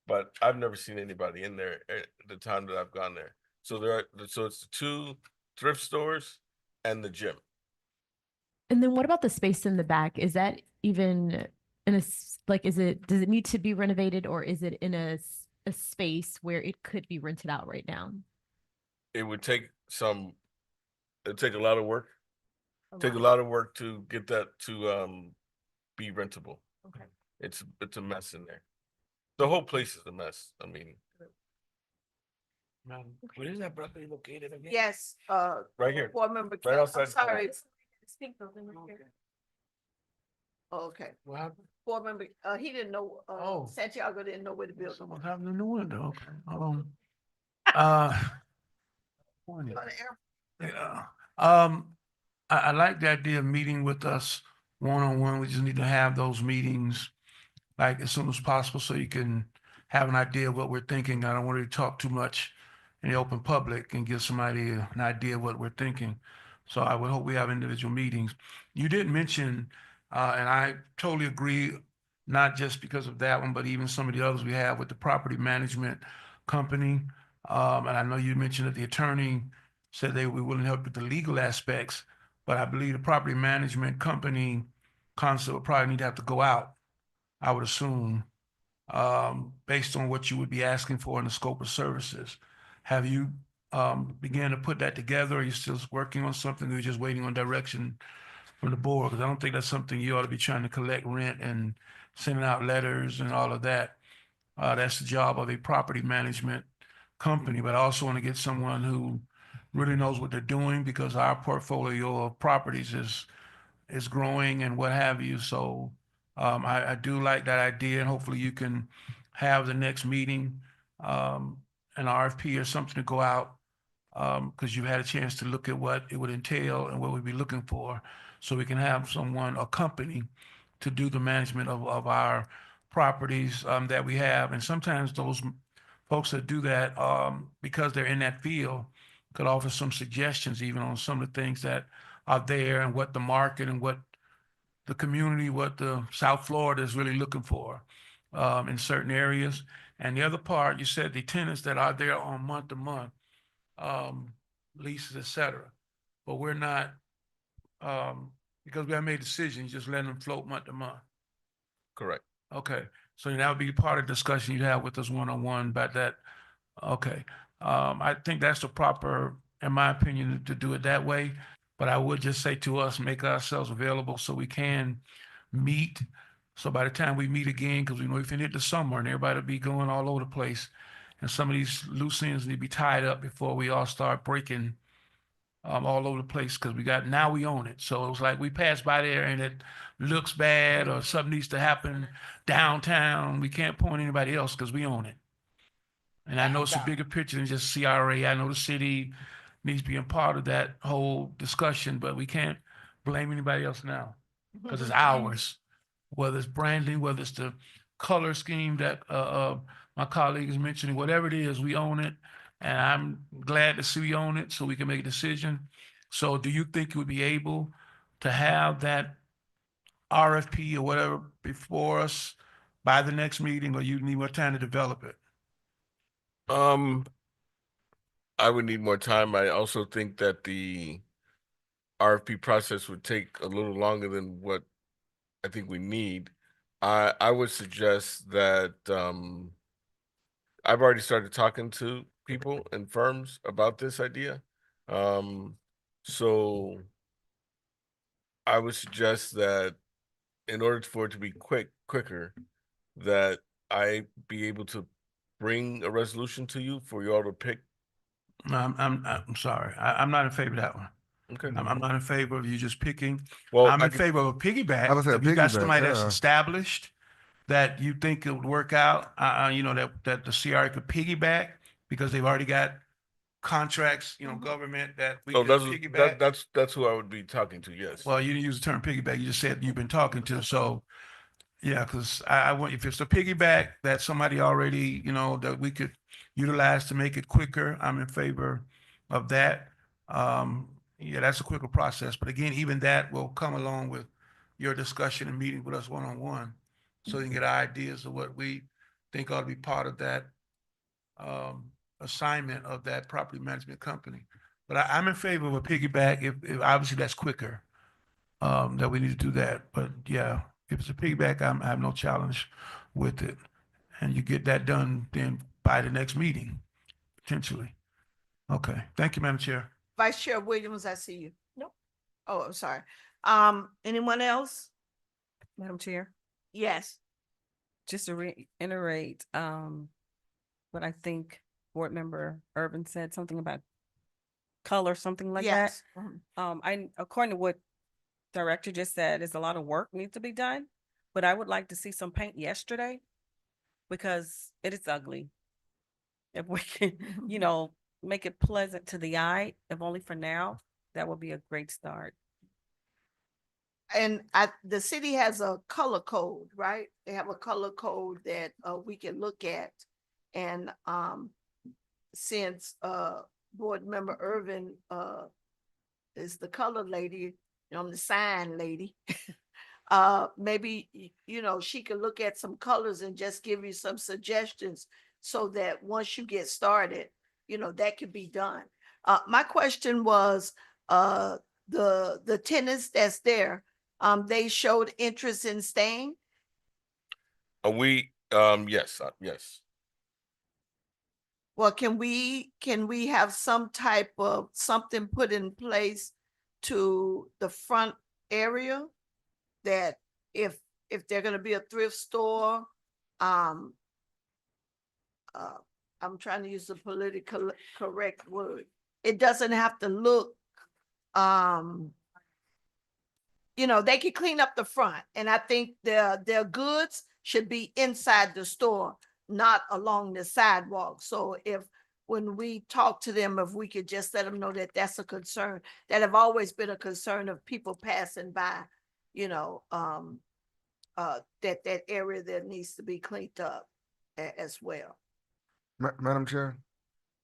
But I've never seen anybody in there at the time that I've gone there. So so it's the 2 thrift stores and the gym. And then what about the space in the back? Is that even in like, does it need to be renovated, or is it in a space where it could be rented out right now? It would take it'd take a lot of work. Take a lot of work to get that to be rentable. Okay. It's a mess in there. The whole place is a mess. I mean, Where is that property located again? Yes, right here. board member, Right I'm outside. sorry. Okay, What happened? board member, he didn't know, Oh. Santiago didn't know where the building was. Someone's having a new window. Okay. Uh, yeah. I like the idea of meeting with us one-on-one. We just need to have those meetings like as soon as possible so you can have an idea of what we're thinking. I don't want to talk too much in the open public and give somebody an idea of what we're thinking. So I would hope we have individual meetings. You did mention, and I totally agree, not just because of that one, but even some of the others we have with the property management company. And I know you mentioned that the attorney said they were willing to help with the legal aspects, but I believe the property management company concept would probably need to have to go out, I would assume, based on what you would be asking for in the scope of services. Have you began to put that together? Are you still working on something? Or are you just waiting on direction from the board? Because I don't think that's something you ought to be trying to collect rent and sending out letters and all of that. That's the job of a property management company, but I also want to get someone who really knows what they're doing because our portfolio of properties is growing and what have you. So I do like that idea, and hopefully you can have the next meeting, an RFP or something to go out, because you've had a chance to look at what it would entail and what we'd be looking for, so we can have someone, a company, to do the management of our properties that we have. And sometimes those folks that do that, because they're in that field, could offer some suggestions even on some of the things that are there and what the market and what the community, what the South Florida is really looking for in certain areas. And the other part, you said the tenants that are there on month to month leases, et cetera. But we're not, because we haven't made decisions, just letting them float month to month. Correct. Okay, so that would be part of the discussion you'd have with us one-on-one about that. Okay, I think that's the proper, in my opinion, to do it that way. But I would just say to us, make ourselves available so we can meet. So by the time we meet again, because we know we can hit the summer and everybody will be going all over the place. And some of these loose ends need to be tied up before we all start breaking all over the place, because now we own it. So it was like we pass by there and it looks bad or something needs to happen downtown. We can't point anybody else because we own it. And I know it's a bigger picture than just CRA. I know the city needs to be a part of that whole discussion, but we can't blame anybody else now because it's ours. Whether it's branding, whether it's the color scheme that my colleague is mentioning, whatever it is, we own it. And I'm glad to see we own it so we can make a decision. So do you think you would be able to have that RFP or whatever before us by the next meeting, or you need more time to develop it? I would need more time. I also think that the RFP process would take a little longer than what I think we need. I would suggest that I've already started talking to people and firms about this idea. So I would suggest that in order for it to be quicker, that I be able to bring a resolution to you for you all to pick. No, I'm sorry. I'm not in favor of that one. Okay. I'm not in favor of you just picking. Well, I'm I in could- favor of a piggyback. I would say a If you got piggyback, somebody that's yeah. established that you think it would work out, you know, that the CRA could piggyback because they've already got contracts, you know, government that we So can that's piggyback. that's who I would be talking to. Yes. Well, you didn't use the term piggyback. You just said you've been talking to. So, yeah, because I want, if it's a piggyback that somebody already, you know, that we could utilize to make it quicker, I'm in favor of that. Yeah, that's a quicker process. But again, even that will come along with your discussion and meeting with us one-on-one. So you can get ideas of what we think ought to be part of that assignment of that property management company. But I'm in favor of a piggyback if obviously that's quicker, that we need to do that. But yeah, if it's a piggyback, I have no challenge with it. And you get that done then by the next meeting, potentially. Okay, thank you, Madam Chair. Vice Chair Williams, I see you. Nope. Oh, I'm sorry. Anyone else? Madam Chair, Yes. just to reiterate, what I think Board Member Urban said, something about color, something like that. Yes. Mhm. According to what Director just said, is a lot of work needs to be done, but I would like to see some paint yesterday because it is ugly. If we can, you know, make it pleasant to the eye, if only for now, that would be a great start. And the city has a color code, right? They have a color code that we can look at. And since Board Member Irvin is the color lady, I'm the sign lady. Maybe you know, she could look at some colors and just give you some suggestions so that once you get started, you know, that could be done. My question was the tenants that's there, they showed interest in staying. Yes. Well, can we have some type of something put in place to the front area that if they're gonna be a thrift store, I'm trying to use the political correct word. It doesn't have to look, you know, they can clean up the front, and I think their goods should be inside the store, not along the sidewalk. So if when we talk to them, if we could just let them know that that's a concern, that have always been a concern of people passing by, you know, that area that needs to be cleaned up as well. Madam Chair,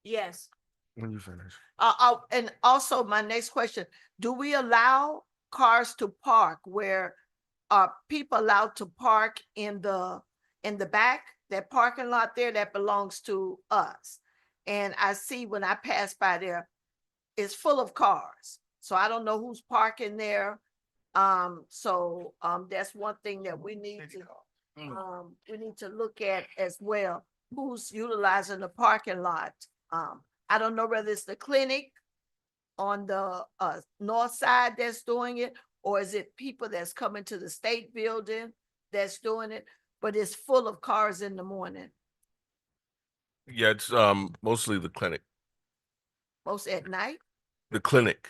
Yes. when you finish. And also my next question, do we allow cars to park where are people allowed to park in the back, that parking lot there that belongs to us? And I see when I pass by there, it's full of cars. So I don't know who's parking there. So that's one thing that we need to look at as well. Who's utilizing the parking lot? I don't know whether it's the clinic on the north side that's doing it, or is it people that's coming to the state building that's doing it, but it's full of cars in the morning, Yeah, it's mostly the clinic. most at night. The clinic.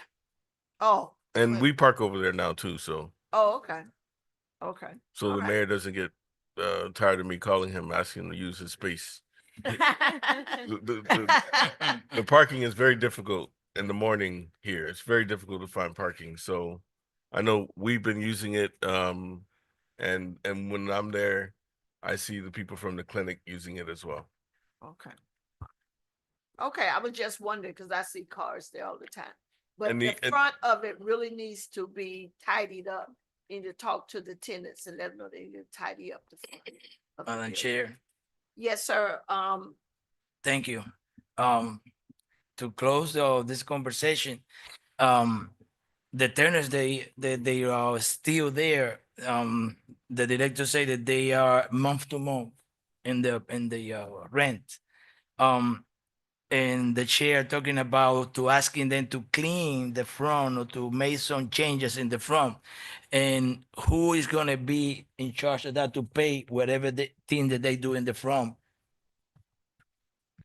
Oh. And clinic. we park over there now too, so Oh, okay. Okay. so All the right. mayor doesn't get tired of me calling him, asking him to use his space. The parking is very difficult in the morning here. It's very difficult to find parking. So I know we've been using it. And when I'm there, I see the people from the clinic using it as well. Okay. Okay, I was just wondering because I see cars there all the time. But And the the- and- front of it really needs to be tidied up. You need to talk to the tenants and let them know they need to tidy up the front. of the Madam building. Chair, Yes, sir. thank you. To close this conversation, the tenants, they are still there. The director said that they are month to month in the rent. and the chair talking about to asking them to clean the front or to make some changes in the front. And who is gonna be in charge of that to pay whatever the thing that they do in the front?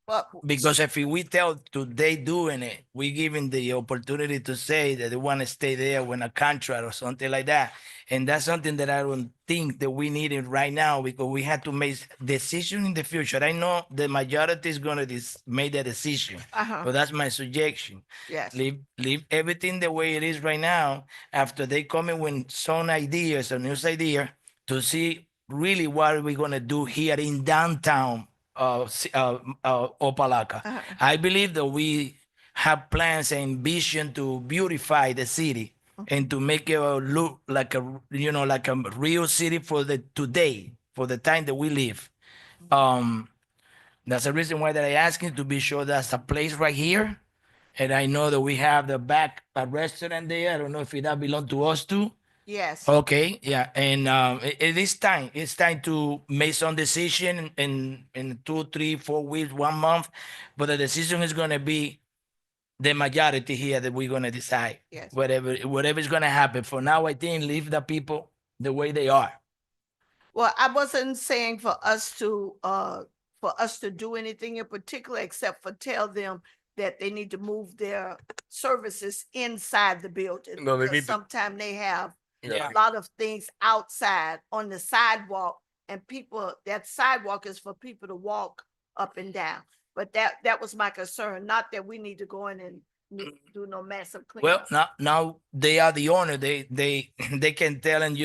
But Because if we tell to they doing it, we giving the opportunity to say that they want to stay there when a contract or something like that. And that's something that I don't think that we need it right now because we have to make decision in the future. I know the majority is gonna make the decision, uh-huh, but that's my suggestion. yes, Leave everything the way it is right now. After they come in with some ideas, a new idea to see really what are we gonna do here in downtown Opa-locka. uh-huh, I believe that we have plans and vision to beautify the city and to make it look like a like a real city for the today, for the time that we live. That's the reason why that I asking to be sure that's a place right here. And I know that we have the back a restaurant there. I don't know if that belong to us too. yes. Okay, yeah, and it is time. It's time to make some decision in 2, 3, 4 weeks, 1 month, but the decision is gonna be the majority here that we're gonna decide. Yes. Whatever is gonna happen. For now, I think leave the people the way they are. Well, I wasn't saying for us to do anything in particular, except for tell them that they need to move their services inside the building. No, they because need to- Sometimes they have Yeah. a lot of things outside on the sidewalk, and that sidewalk is for people to walk up and down. But that was my concern, not that we need to go in and do no massive Well, cleanup. now they are the owner. They they can tell them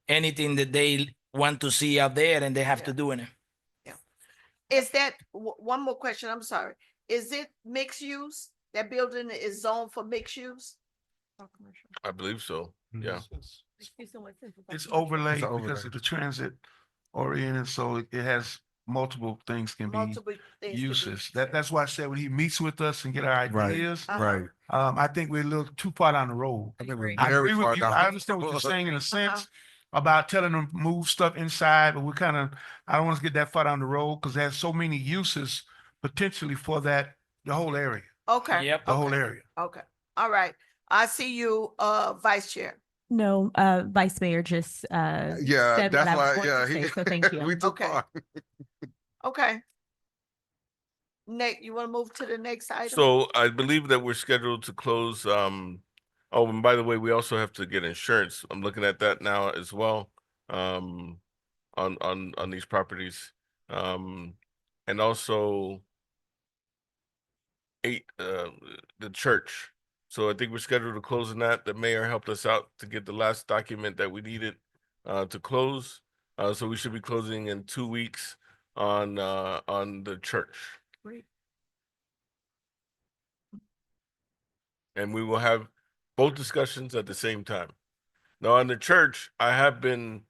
anything that they want to see out there, and they have to Yeah. do it. Is that, one more question, I'm sorry. Is it mixed use? That building is zoned for mixed use? I believe so. Yeah. It's overlaid It's an because overlay. of the transit oriented, so it has multiple things can be Multiple things. to be- uses. That's why I said when he meets with us and get our Right. ideas, Uh-huh. Right. I think we're a little too far down the road. I think we're I very agree far with you. down. I understand what you're saying in a sense about telling them move stuff inside, but I don't want to get that far down the road because there's so many uses potentially for the whole area, Okay. Yep. the whole okay, area. Okay, all right. I see you, Vice Chair. No, Vice Mayor just Yeah, said that's what I was why, going yeah, to say, so thank you. we too Okay. far. Okay. Nick, you want to move to the next item? So I believe that we're scheduled to close, oh, and by the way, we also have to get insurance. I'm looking at that now as well, on these properties. And also the church. So I think we're scheduled to close on that. The mayor helped us out to get the last document that we needed to close. So we should be closing in 2 weeks on the church. Great. And we will have both discussions at the same time. Now, on the church, I think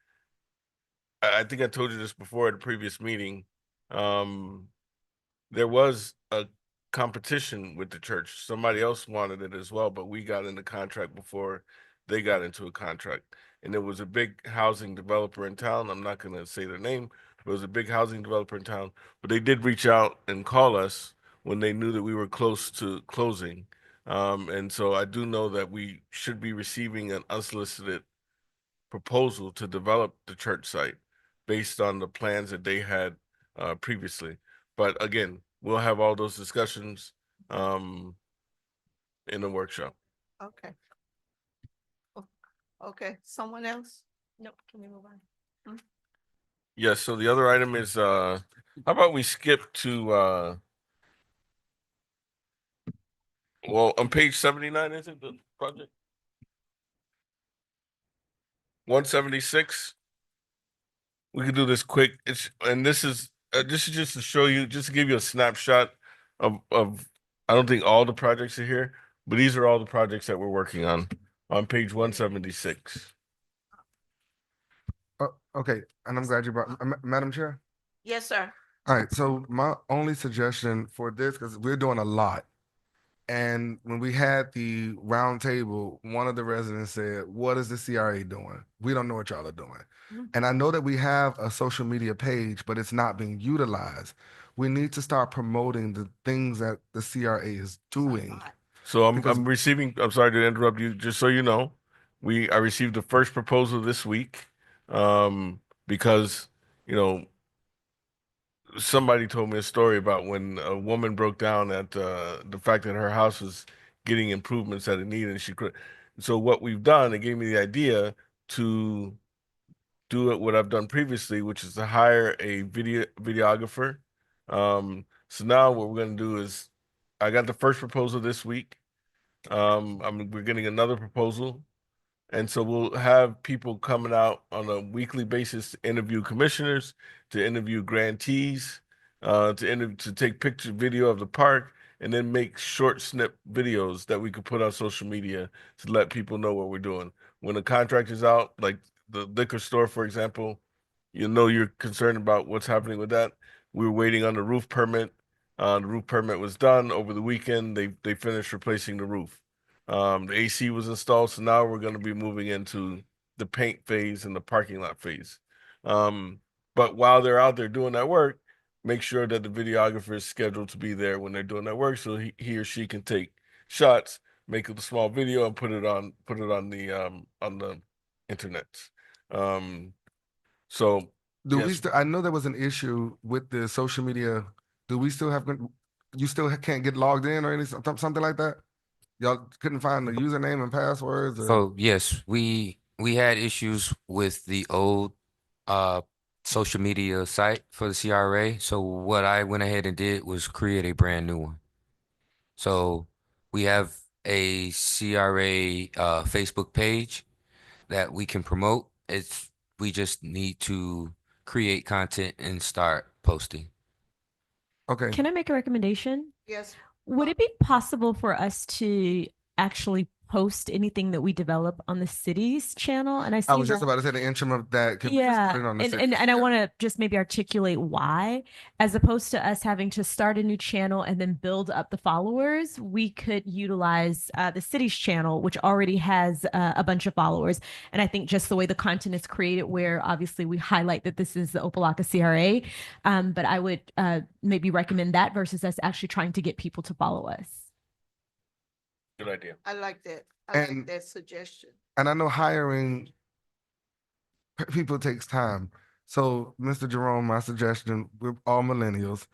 I told you this before at a previous meeting. There was a competition with the church. Somebody else wanted it as well, but we got in the contract before they got into a contract. And there was a big housing developer in town. I'm not going to say their name, but it was a big housing developer in town. But they did reach out and call us when they knew that we were close to closing. And so I do know that we should be receiving an unsolicited proposal to develop the church site based on the plans that they had previously. But again, we'll have all those discussions in the workshop. Okay. Okay, someone else? Nope, can we move on? Yes, so the other item is how about we skip to well, on page 79, is it the project? 176. We can do this quick. This is just to show you, just to give you a snapshot of I don't think all the projects are here, but these are all the projects that we're working on page 176. Okay, and I'm glad you brought, Madam Chair. Yes, sir. All right, so my only suggestion for this, because we're doing a lot. And when we had the round table, one of the residents said, "What is the CRA doing? We don't know what y'all are doing." And I know that we have a social media page, but it's not being utilized. We need to start promoting the things that the CRA is doing. So Because- I'm receiving, I'm sorry to interrupt you, just so you know, I received the first proposal this week. Because, you know, somebody told me a story about when a woman broke down at the fact that her house was getting improvements that it needed, and she could. So what we've done, it gave me the idea to do it what I've done previously, which is to hire a videographer. So now what we're gonna do is, I got the first proposal this week. We're getting another proposal. And so we'll have people coming out on a weekly basis to interview commissioners, to interview grantees, to take video of the park, and then make short snip videos that we could put on social media to let people know what we're doing. When the contract is out, like the liquor store, for example, you know you're concerned about what's happening with that. We were waiting on the roof permit. The roof permit was done over the weekend. They finished replacing the roof. The AC was installed, so now we're going to be moving into the paint phase and the parking lot phase. But while they're out there doing that work, make sure that the videographer is scheduled to be there when they're doing that work, so he or she can take shots, make a small video, and put it on the internet. So Do we yes. still, I know there was an issue with the social media. Do we still have, you still can't get logged in or anything, something like that? Y'all couldn't find the username and passwords? Or? So yes, we had issues with the old uh social media site for the CRA. So what I went ahead and did was create a brand new one. So we have a CRA Facebook page that we can promote. We just need to create content and start posting. Okay. Can I make a recommendation? Yes. Would it be possible for us to actually post anything that we develop on the city's channel? And I see I was just that- about to say the interim of that. Can we just yeah, put it on the and I want to just maybe articulate why, as opposed to us having to start a new channel and then build up the followers, we could utilize the city's channel, which already has a bunch of followers. And I think just the way the content is created, where obviously we highlight that this is the Opa-locka CRA, but I would maybe recommend that versus us actually trying to get people to follow us. Good idea. I like that. I like And- that suggestion. And I know hiring people takes time. So, Mr. Jerome, my suggestion, we're all millennials.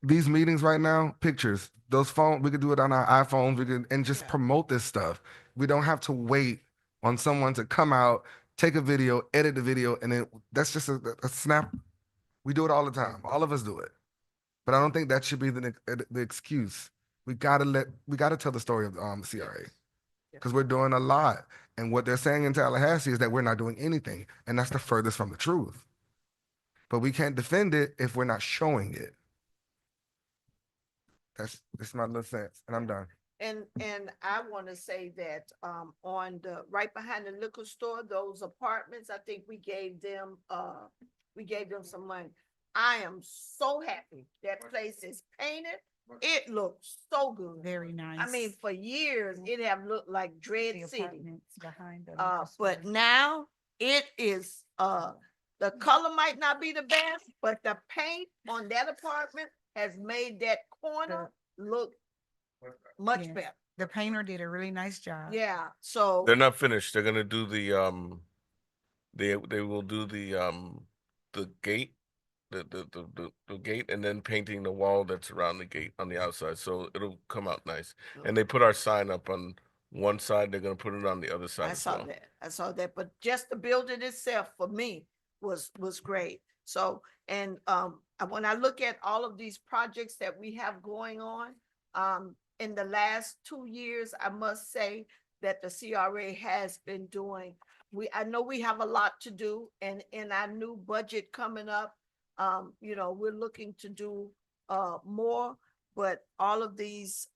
These meetings right now, pictures, those phones, we could do it on our iPhones, and just Yeah. promote this stuff. We don't have to wait on someone to come out, take a video, edit the video, and then that's just a snap. We do it all the time. All of us do it. But I don't think that should be the excuse. We gotta tell the story of the CRA. Because we're doing a lot. And what they're saying in Tallahassee is that we're not doing anything. And that's the furthest from the truth. But we can't defend it if we're not showing it. That's my little sense. And I'm done. And I want to say that on the right behind the liquor store, those apartments, I think we gave them some money. I am so happy that place is painted. It looks so good. Very nice. I mean, for years, it have looked like Dread The City. apartments behind the liquor But store. now it is, the color might not be the best, but the paint on that apartment has made that corner look much Yes. better. The painter did a really nice job. Yeah, so, They're not finished. They're gonna do the they will do the gate, the gate, and then painting the wall that's around the gate on the outside. So it'll come out nice. And they put our sign up on one side. They're gonna put it on the other side I as saw well. that, I saw that, but just the building itself for me was great. So, and when I look at all of these projects that we have going on, in the last 2 years, I must say that the CRA has been doing, I know we have a lot to do, and in our new budget coming up, we're looking to do more, but all of these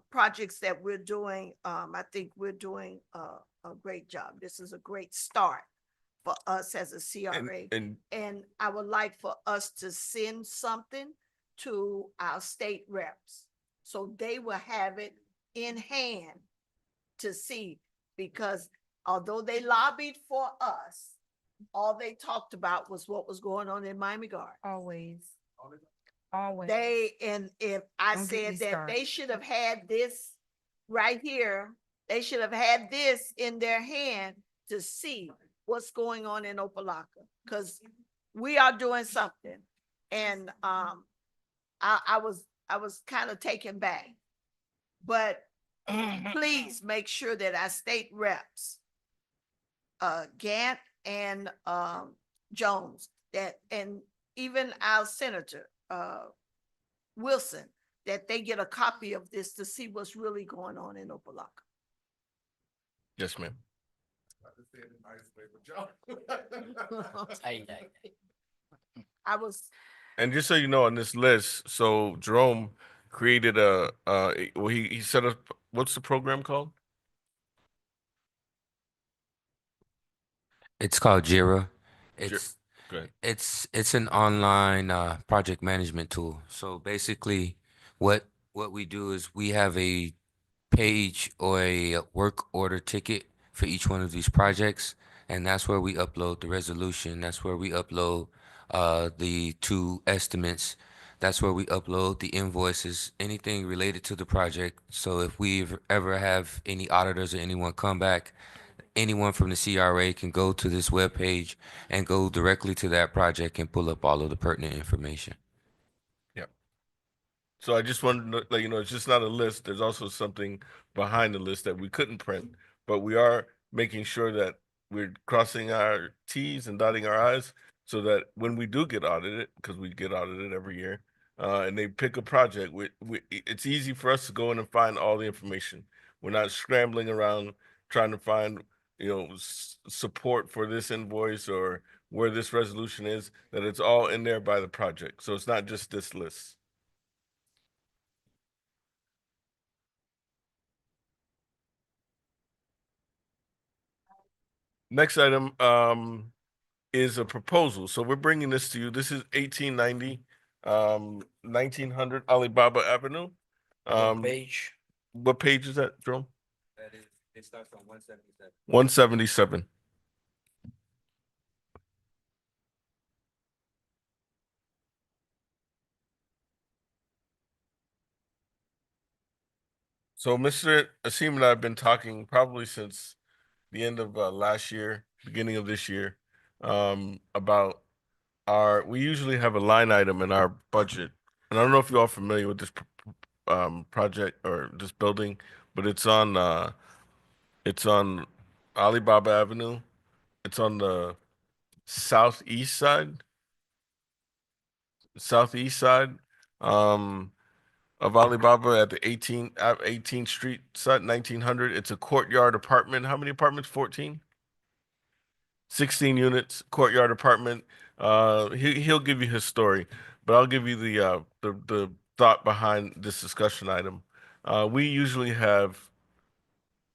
projects that we're doing, I think we're doing a great job. This is a great start for us as a CRA. And I would like for us to send something to our state reps, so they will have it in hand to see, because although they lobbied for us, all they talked about was what was going on in Miami Gardens. Always. Always. And if I Don't get me said that started. they should have had this right here, they should have had this in their hand to see what's going on in Opa-locka, because we are doing something. And I was kind of taken back. But please make sure that our state reps, Gant and Jones, that, and even our senator, Wilson, that they get a copy of this to see what's really going on in Opa-locka. Yes, ma'am. I was, And just so you know, on this list, so Jerome created well, he set up, what's the program called? It's called Jira. Jer- It's Good. it's an online project management tool. So basically, what we do is we have a page or a work order ticket for each one of these projects, and that's where we upload the resolution. That's where we upload the two estimates. That's where we upload the invoices, anything related to the project. So if we ever have any auditors or anyone come back, anyone from the CRA can go to this webpage and go directly to that project and pull up all of the pertinent information. Yep. So I just wanted to let you know, it's just not a list. There's also something behind the list that we couldn't print, but we are making sure that we're crossing our T's and dotting our I's so that when we do get audited, because we get audited every year, and they pick a project, it's easy for us to go in and find all the information. We're not scrambling around trying to find, support for this invoice or where this resolution is, that it's all in there by the project. So it's not just this list. Next item is a proposal. So we're bringing this to you. This is 1890, 1900 Alibaba Avenue. Page. What page is that, Jerome? That is, it starts on 177. 177. So Mr. Asim and I have been talking probably since the end of last year, beginning of this year, about we usually have a line item in our budget. And I don't know if you're all familiar with this project or this building, but it's on Alibaba Avenue. It's on the southeast side, southeast side of Alibaba at the 18th Street side, 1900. It's a courtyard apartment. How many apartments? 14? 16 units, courtyard apartment. He'll give you his story, but I'll give you the thought behind this discussion item. We usually have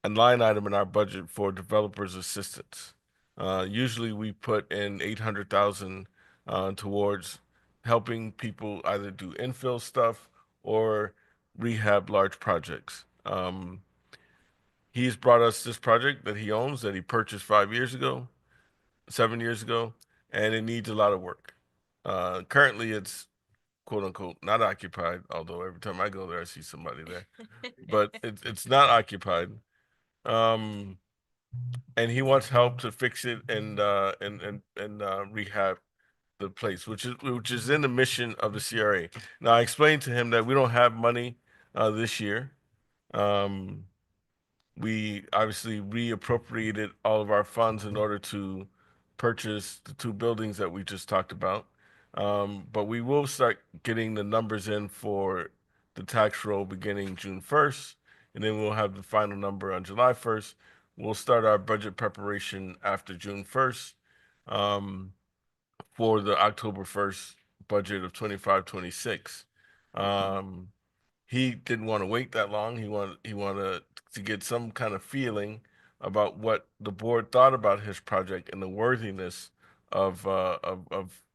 a line item in our budget for developers assistance. Usually we put in 800,000 towards helping people either do infill stuff or rehab large projects. He's brought us this project that he owns that he purchased 5 years ago, 7 years ago, and it needs a lot of work. Currently it's quote unquote not occupied, although every time I go there I see somebody there. But it's not occupied. And he wants help to fix it and rehab the place, which is in the mission of the CRA. Now I explained to him that we don't have money this year. We obviously reappropriated all of our funds in order to purchase the two buildings that we just talked about. But we will start getting the numbers in for the tax roll beginning June 1st, and then we'll have the final number on July 1st. We'll start our budget preparation after June 1st for the October 1st budget of 25-26. He didn't want to wait that long. He wanted to get some kind of feeling about what the board thought about his project and the worthiness of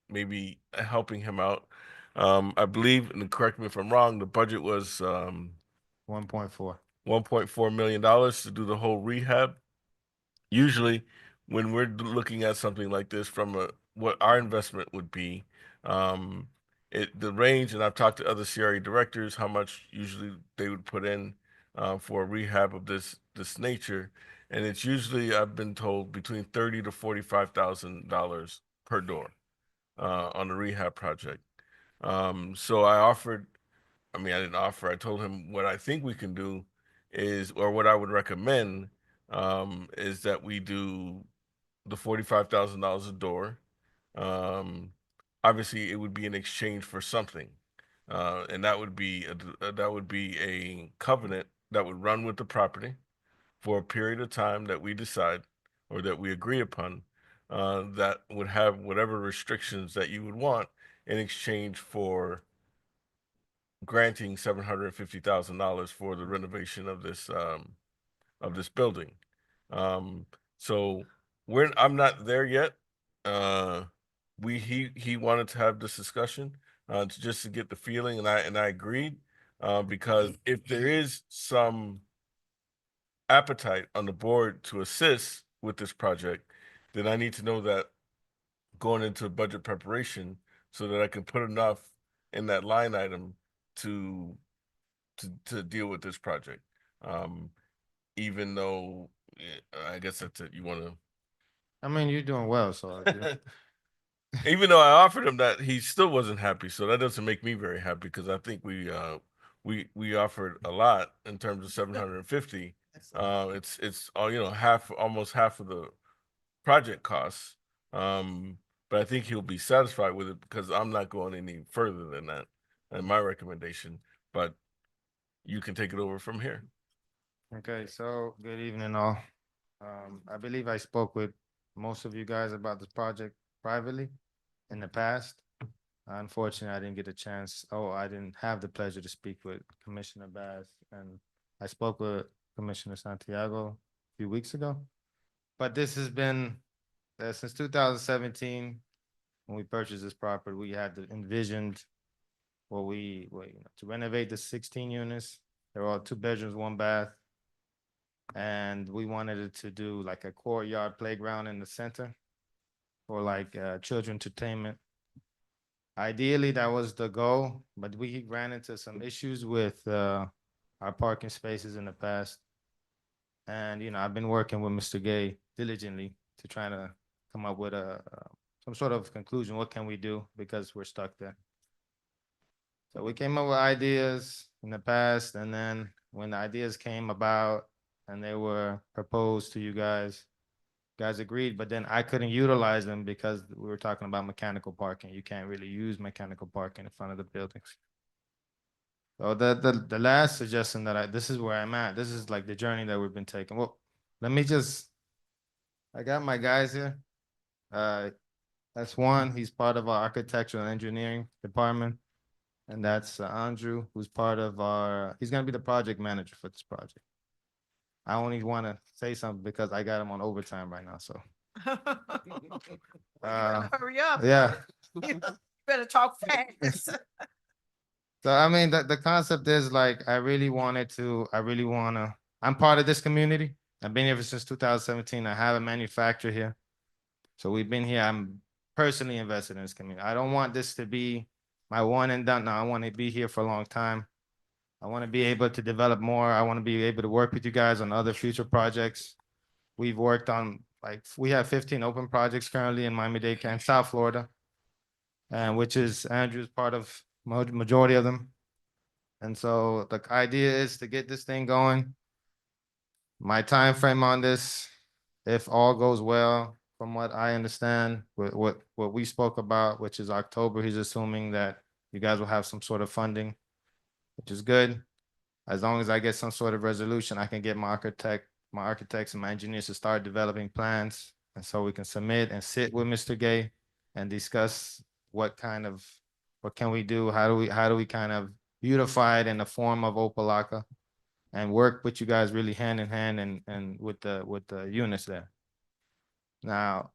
maybe helping him out. I believe, and correct me if I'm wrong, the budget was 1.4. $1.4 million to do the whole rehab. Usually when we're looking at something like this from what our investment would be, the range, and I've talked to other CRA directors, how much usually they would put in for a rehab of this nature, and it's usually, I've been told, between $30,000 to $45,000 per door on a rehab project. So I didn't offer, I told him what I think we can do is, or what I would recommend, is that we do the $45,000 a door. Um, Obviously, it would be in exchange for something, and that would be a covenant that would run with the property for a period of time that we decide or that we agree upon, that would have whatever restrictions that you would want in exchange for granting $750,000 for the renovation of this building. Um, so I'm not there yet. Uh, he wanted to have this discussion just to get the feeling, and I agreed because if there is some appetite on the board to assist with this project, then I need to know that going into budget preparation so that I can put enough in that line item to to deal with this project. Um, Even though I guess that's it. You want to I mean, you're doing well, so even though I offered him that, he still wasn't happy. So that doesn't make me very happy because I think we offered a lot in terms of 750. It's all almost half of the project costs. But I think he'll be satisfied with it because I'm not going any further than that in my recommendation. But you can take it over from here. okay. So good evening, all. I believe I spoke with most of you guys about this project privately in the past. Unfortunately, I didn't get a chance. Oh, I didn't have the pleasure to speak with Commissioner Bass, and I spoke with Commissioner Santiago a few weeks ago. But this has been since 2017 when we purchased this property. We had envisioned to renovate the 16 units. They're all 2 bedrooms, 1 bath. And we wanted it to do like a courtyard playground in the center for like children entertainment. Ideally, that was the goal, but we ran into some issues with our parking spaces in the past. And, I've been working with Mr. Gay diligently to try to come up with some sort of conclusion. What can we do? Because we're stuck there. So we came up with ideas in the past, and then when the ideas came about and they were proposed to you guys agreed, but then I couldn't utilize them because we were talking about mechanical parking. You can't really use mechanical parking in front of the buildings. So the last suggestion this is where I'm at. This is like the journey that we've been taking. Well, I got my guys here. That's one, he's part of our architectural and engineering department. And that's Andrew, who's he's gonna be the project manager for this project. I only want to say something because I got him on overtime right now, so. Hurry up. Yeah. You better talk fast. So I mean, the concept is like, I'm part of this community. I've been here since 2017. I have a manufacturer here. So we've been here. I'm personally invested in this community. I don't want this to be my one and done. No, I want to be here for a long time. I want to be able to develop more. I want to be able to work with you guys on other future projects. We've worked on, we have 15 open projects currently in Miami-Dade County, South Florida, and which is Andrew's part of majority of them. And so the idea is to get this thing going. My time frame on this, if all goes well, from what I understand, what we spoke about, which is October, he's assuming that you guys will have some sort of funding, which is good. As long as I get some sort of resolution, I can get my architects and my engineers to start developing plans. And so we can submit and sit with Mr. Gay and discuss what can we do? How do we kind of beautify it in the form of Opa-locka and work with you guys really hand in hand and with the units there. Now,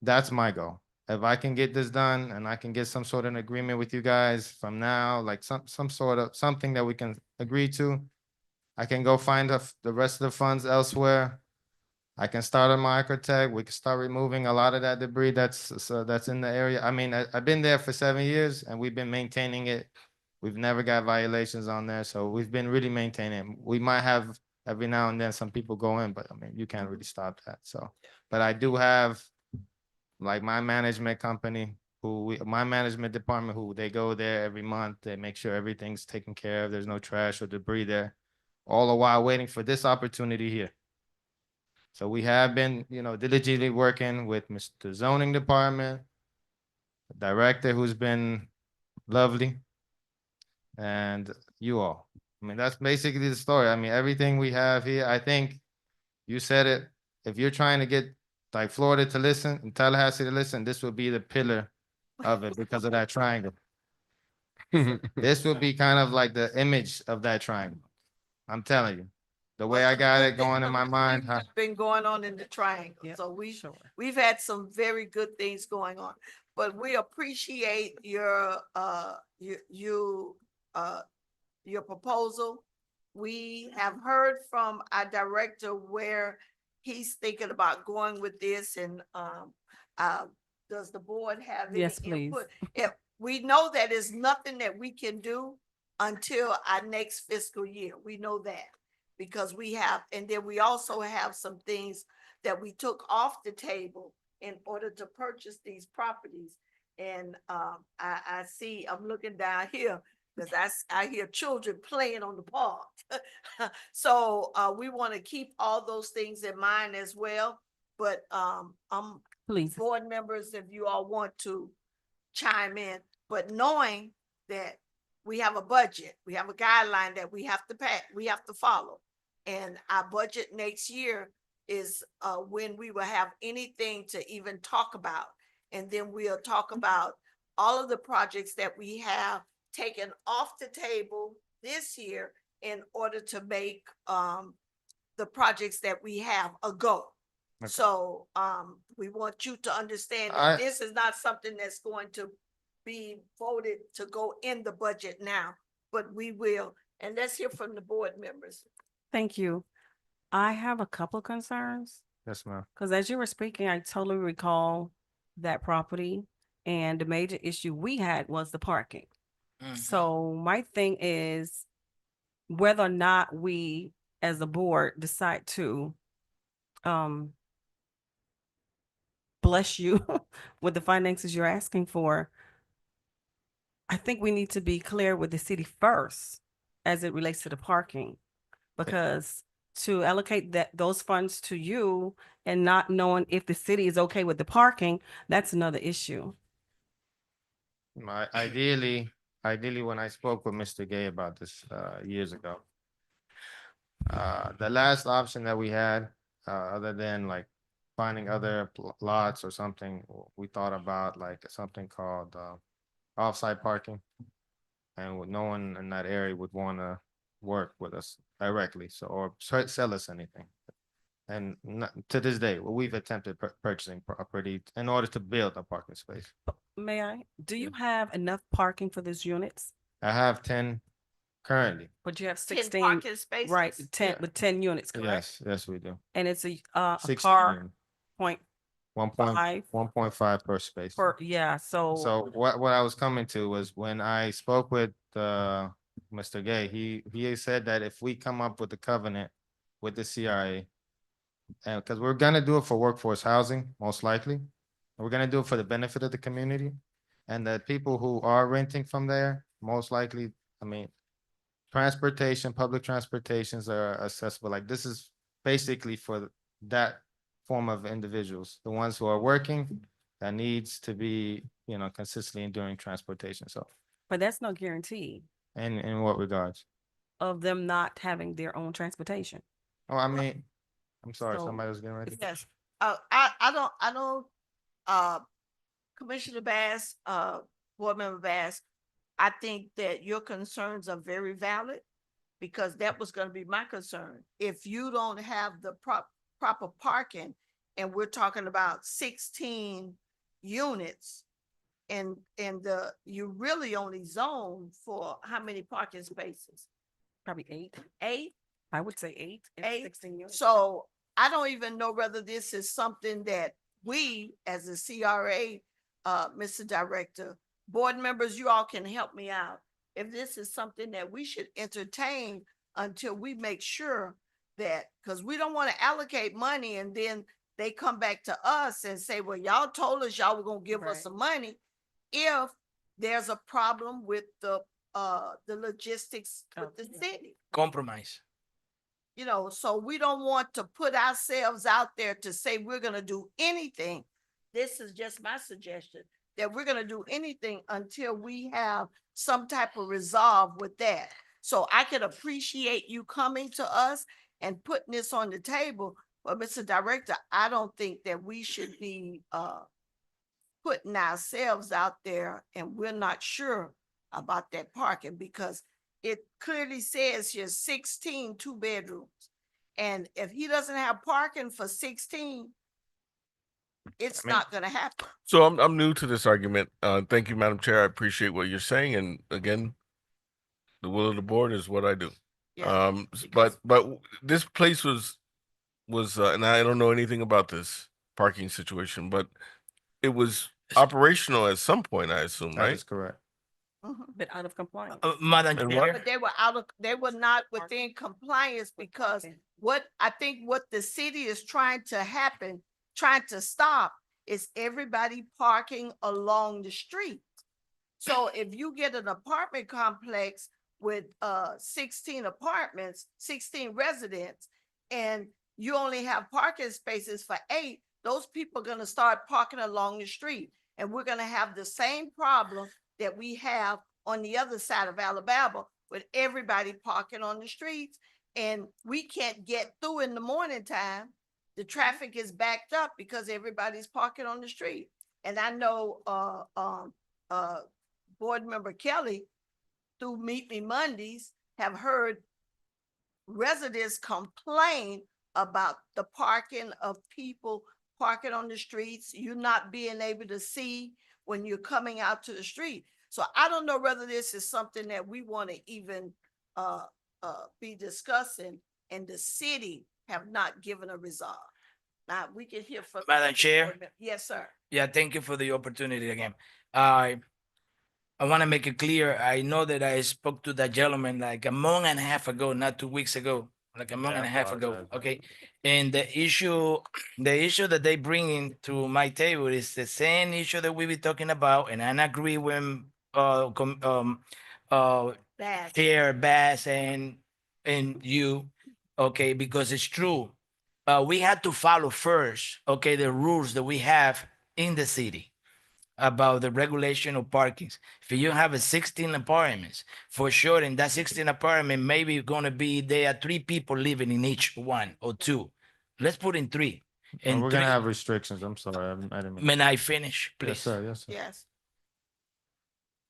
that's my goal. If I can get this done and I can get some sort of agreement with you guys from now, like some sort of something that we can agree to, I can go find the rest of the funds elsewhere. I can start on my architect. We can start removing a lot of that debris that's in the area. I mean, I've been there for 7 years and we've been maintaining it. We've never got violations on there, so we've been really maintaining it. We might have every now and then some people go in, but I mean, you can't really stop that. So, but I do have like my management company, my management department, who they go there every month. They make sure everything's taken care of. There's no trash or debris there, all the while waiting for this opportunity here. So we have been, diligently working with Mr. Zoning Department, the director who's been lovely, and you all. I mean, that's basically the story. I mean, everything we have here, I think you said it. If you're trying to get like Florida to listen and Tallahassee to listen, this would be the pillar of it because of that triangle. This would be kind of like the image of that triangle. I'm telling you, the way I got it going in my mind. Been going on in the triangle, Yep, so sure. we've had some very good things going on. But we appreciate your proposal. We have heard from our director where he's thinking about going with this, and does the board have any Yes, please. input? If we know that is nothing that we can do until our next fiscal year, we know that, because we have, and then we also have some things that we took off the table in order to purchase these properties. And I see, I'm looking down here, because I hear children playing on the park. So we want to keep all those things in mind as well. But Please. board members, if you all want to chime in, but knowing that we have a budget, we have a guideline that we have to we have to follow. And our budget next year is when we will have anything to even talk about. And then we'll talk about all of the projects that we have taken off the table this year in order to make the projects that we have a go. Okay. So we want you to understand that this is not something that's going to be voted to go in the budget now, but we will. And let's hear from the board members. Thank you. I have a couple of concerns. Yes, ma'am. Because as you were speaking, I totally recall that property, and the major issue we had was the parking. So my thing is whether or not we as a board decide to bless you with the finances you're asking for, I think we need to be clear with the city first as it relates to the parking, because to allocate those funds to you and not knowing if the city is okay with the parking, that's another issue. Ideally, when I spoke with Mr. Gay about this years ago, the last option that we had, other than like finding other lots or something, we thought about like something called offsite parking, and no one in that area would want to work with us directly, so or sell us anything. And to this day, we've attempted purchasing property in order to build a parking space. May I? Do you have enough parking for these units? I have 10 currently. But you have 10 16, parking spaces? right? 10 Yeah. with 10 units, correct? Yes, we do. And it's a 16, car point 1.5 per space. per, yeah. So what I was coming to was when I spoke with Mr. Gay, he said that if we come up with the covenant with the CRA, and because we're gonna do it for workforce housing, most likely, we're gonna do it for the benefit of the community, and the people who are renting from there, most likely, I mean, public transportations are accessible. Like this is basically for that form of individuals, the ones who are working, that needs to be, consistently enduring transportation. So, but that's no guarantee in what regards? of them not having their own transportation. Oh, I mean, I'm sorry, So, somebody was getting ready. Yes. I don't, Commissioner Bass, Board Member Bass, I think that your concerns are very valid, because that was gonna be my concern. If you don't have the proper parking, and we're talking about 16 units, and you really only zone for how many parking spaces? Probably 8. 8? I would say 8. If 8. 16 units. So I don't even know whether this is something that we, as a CRA, Mr. Director, board members, you all can help me out. If this is something that we should entertain until we make sure that, because we don't want to allocate money and then they come back to us and say, well, y'all told us y'all were gonna give us Right. some money. If there's a problem with the logistics with the city. Compromise. You know, so we don't want to put ourselves out there to say we're gonna do anything. This is just my suggestion, that we're gonna do anything until we have some type of resolve with that. So I could appreciate you coming to us and putting this on the table, but Mr. Director, I don't think that we should be putting ourselves out there and we're not sure about that parking, because it clearly says here 16 2-bedrooms. And if he doesn't have parking for 16, it's not gonna happen. So I'm new to this argument. Thank you, Madam Chair. I appreciate what you're saying. And again, the will of the board is what I do. Yeah, But this place was and I don't know anything about this parking situation, but it was operational at some point, I assume, That right? is correct. But out of compliance. Madam And Chair. but they were not within compliance, because what the city is trying to stop is everybody parking along the street. So if you get an apartment complex with 16 apartments, 16 residents, and you only have parking spaces for 8, those people are gonna start parking along the street. And we're gonna have the same problem that we have on the other side of Alabama, with everybody parking on the streets, and we can't get through in the morning time. The traffic is backed up because everybody's parking on the street. And I know Board Member Kelly, through Meet Me Mondays, have heard residents complain about the parking of people parking on the streets, you not being able to see when you're coming out to the street. So I don't know whether this is something that we want to even be discussing, and the city have not given a resolve. Now we can hear from. Madam Chair? Yes, sir. Yeah, thank you for the opportunity again. I want to make it clear. I know that I spoke to that gentleman like a month and a half ago, not 2 weeks ago, like a month and a half ago. Okay. And the issue that they bring into my table is the same issue that we be talking about. And I agree with Bad. Chair Bass and you, okay, because it's true. We had to follow first, okay, the rules that we have in the city about the regulation of parkings. If you have a 16 apartments, for sure, in that 16 apartment, maybe gonna be there are 3 people living in each one or 2. Let's put in 3. And we're gonna 3 have restrictions. I'm sorry. I didn't mean. May I finish, please? Yes, sir. Yes, sir. Yes.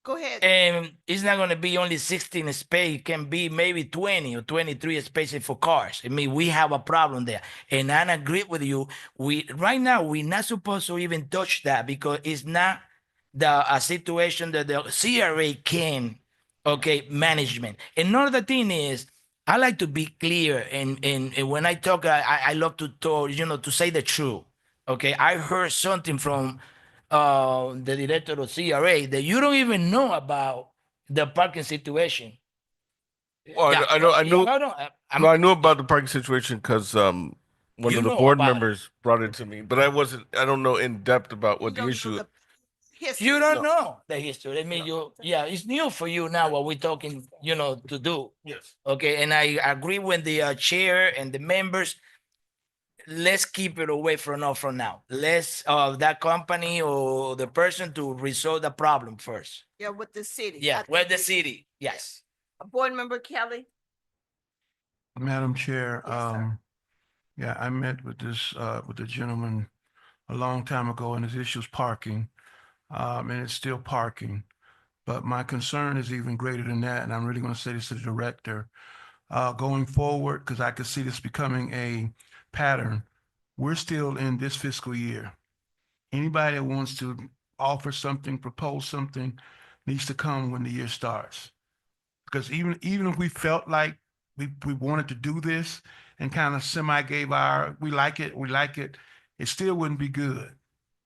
Go ahead. And it's not going to be only 16 space. It can be maybe 20 or 23 spaces for cars. I mean, we have a problem there. And I agree with you. Right now, we're not supposed to even touch that, because it's not a situation that the CRA can, okay, management. Another thing is, I like to be clear. And when I talk, I love to talk, to say the truth. Okay, I heard something from the director of CRA that you don't even know about the parking situation. Well, Yeah, I know. I'm- I knew about the parking situation because one You of the know board about it. members brought it to me, but I don't know in depth about what the issue. You don't know the history. I mean, it's new for you now what we're talking, to do. Yes. Okay, and I agree with the chair and the members. Let's keep it away from now. Let's that company or the person to resolve the problem first. Yeah, with the city. Yeah, I think with the we- city. Yes. Board Member Kelly. Madam Chair, Yes, sir. yeah, I met with with the gentleman a long time ago, and his issue is parking. And it's still parking. But my concern is even greater than that, and I'm really going to say this to the director. Going forward, because I could see this becoming a pattern, we're still in this fiscal year. Anybody that wants to offer something, propose something, needs to come when the year starts. Because even if we felt like we wanted to do this and kind of semi gave we like it, it still wouldn't be good.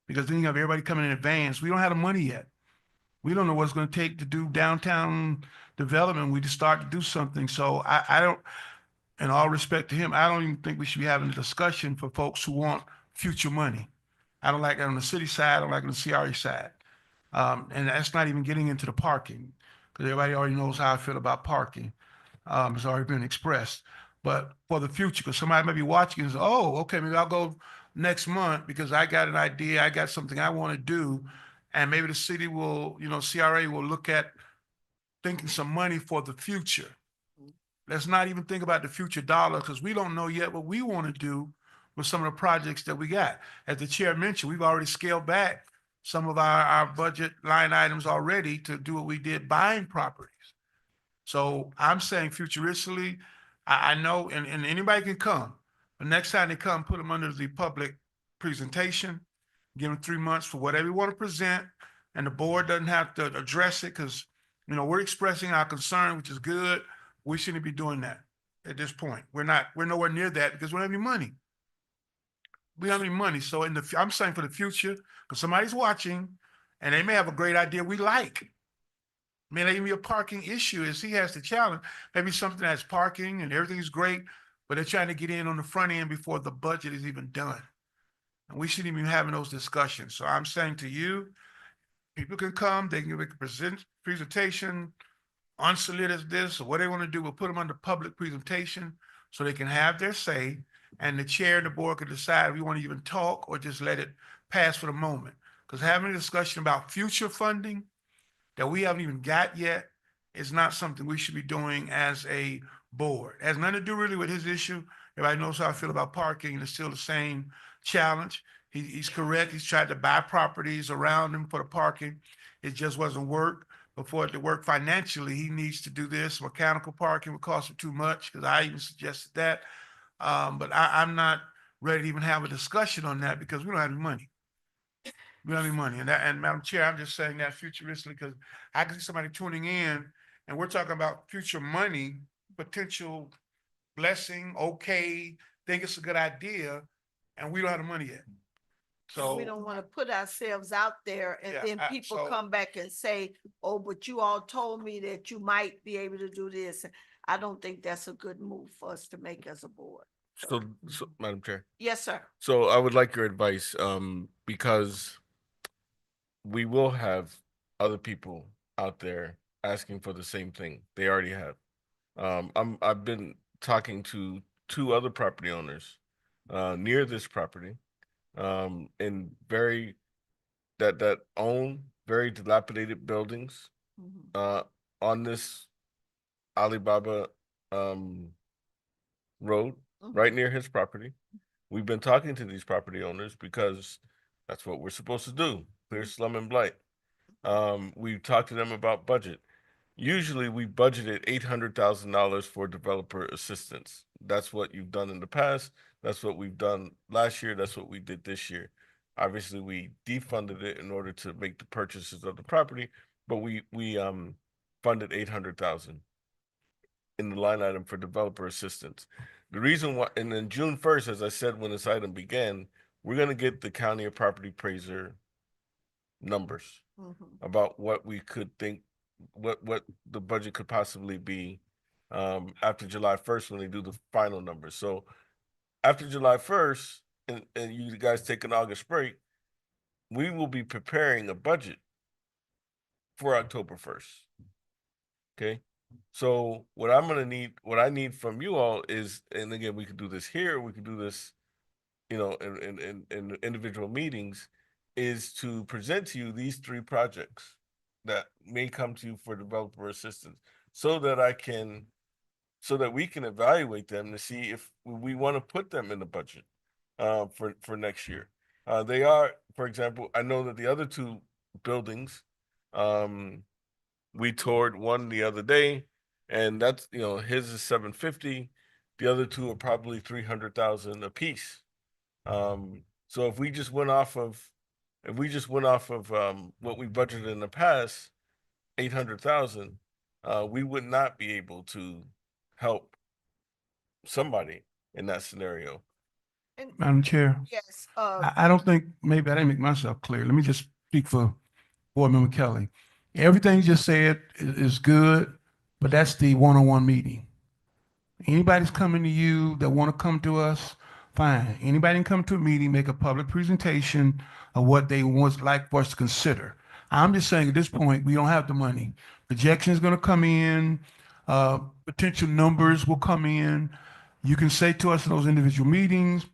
Because then you have everybody coming in advance. We don't have the money yet. We don't know what it's going to take to do downtown development. We just start to do something. So I don't, in all respect to him, I don't even think we should be having a discussion for folks who want future money. I don't like it on the city side. I don't like it on the CRA side. And that's not even getting into the parking, because everybody already knows how I feel about parking. It's already been expressed. But for the future, because somebody may be watching and say, oh, okay, maybe I'll go next month because I got an idea, I got something I want to do. And maybe the city will, CRA will look at thinking some money for the future. Let's not even think about the future dollar, because we don't know yet what we want to do with some of the projects that we got. As the chair mentioned, we've already scaled back some of our budget line items already to do what we did buying properties. So I'm saying futuristically, I know, and anybody can come, but next time they come, put them under the public presentation, give them 3 months for whatever you want to present, and the board doesn't have to address it, because, we're expressing our concern, which is good. We shouldn't be doing that at this point. We're nowhere near that because we don't have any money. We don't have any money. So I'm saying for the future, because somebody's watching and they may have a great idea we like. May not even be a parking issue as he has the challenge. Maybe something that's parking and everything's great, but they're trying to get in on the front end before the budget is even done. And we shouldn't even be having those discussions. So I'm saying to you, people can come, they can make a presentation, unsolicited this, or what they want to do. We'll put them under public presentation so they can have their say, and the chair and the board can decide if we want to even talk or just let it pass for the moment. Because having a discussion about future funding that we haven't even got yet is not something we should be doing as a board. It has nothing to do really with his issue. Everybody knows how I feel about parking, and it's still the same challenge. He's correct. He's tried to buy properties around him for the parking. It just wasn't work. Before it to work financially, he needs to do this. Mechanical parking would cost him too much, because I even suggested that. But I'm not ready to even have a discussion on that because we don't have any money. We don't have any money. And Madam Chair, I'm just saying that futuristically because I can see somebody tuning in and we're talking about future money, potential blessing, okay, think it's a good idea, and we don't have the money yet. So we don't want to put ourselves out there and Yeah, then people so- come back and say, oh, but you all told me that you might be able to do this. I don't think that's a good move for us to make as a board. So, Madam Chair, Yes, sir. so I would like your advice, because we will have other people out there asking for the same thing. They already have. I've been talking to 2 other property owners, near this property, in that own very dilapidated buildings, Mhm. on this Alibaba, road, Mhm. right near his property. We've been talking to these property owners because that's what we're supposed to do, clear slum and blight. We talked to them about budget. Usually we budgeted $800,000 for developer assistance. That's what you've done in the past. That's what we've done last year. That's what we did this year. Obviously, we defunded it in order to make the purchases of the property, but we funded 800,000 in the line item for developer assistance. The reason why, and then June 1st, as I said when this item began, we're going to get the county or property appraiser numbers Mhm. about what we could think, what the budget could possibly be, after July 1st when they do the final numbers. So after July 1st, and you guys take an August break, we will be preparing a budget for October 1st. Okay. So what what I need from you all is, and again, we could do this here, we could do this, in individual meetings, is to present to you these 3 projects that may come to you for developer assistance, so that we can evaluate them to see if we want to put them in the budget, for next year. They are, for example, I know that the other 2 buildings, we toured one the other day, and that's, his is 750. The other 2 are probably 300,000 a piece. So if we just went off of what we budgeted in the past, 800,000, we would not be able to help somebody in that scenario. And Madam Chair, yes, I don't think, maybe I didn't make myself clear. Let me just speak for Board Member Kelly. Everything you just said is good, but that's the one-on-one meeting. Anybody's coming to you that want to come to us, fine. Anybody can come to a meeting, make a public presentation of what they would like for us to consider. I'm just saying at this point, we don't have the money. Projection is going to come in, potential numbers will come in. You can say to us in those individual meetings,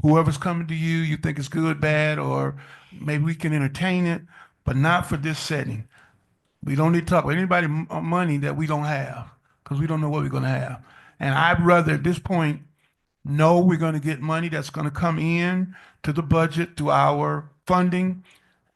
whoever's coming to you, you think it's good, bad, or maybe we can entertain it, but not for this setting. We don't need to talk about anybody money that we don't have because we don't know what we're going to have. And I'd rather at this point know we're going to get money that's going to come in to the budget through our funding.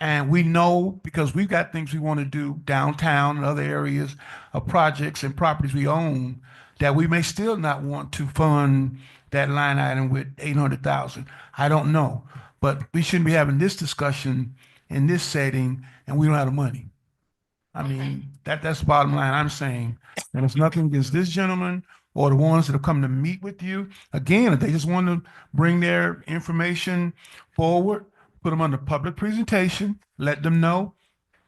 And we know because we've got things we want to do downtown and other areas of projects and properties we own that we may still not want to fund that line item with 800,000. I don't know, but we shouldn't be having this discussion in this setting and we don't have the money. I mean, that's the bottom line I'm saying. And it's nothing against this gentleman or the ones that have come to meet with you. Again, if they just want to bring their information forward, put them under public presentation, let them know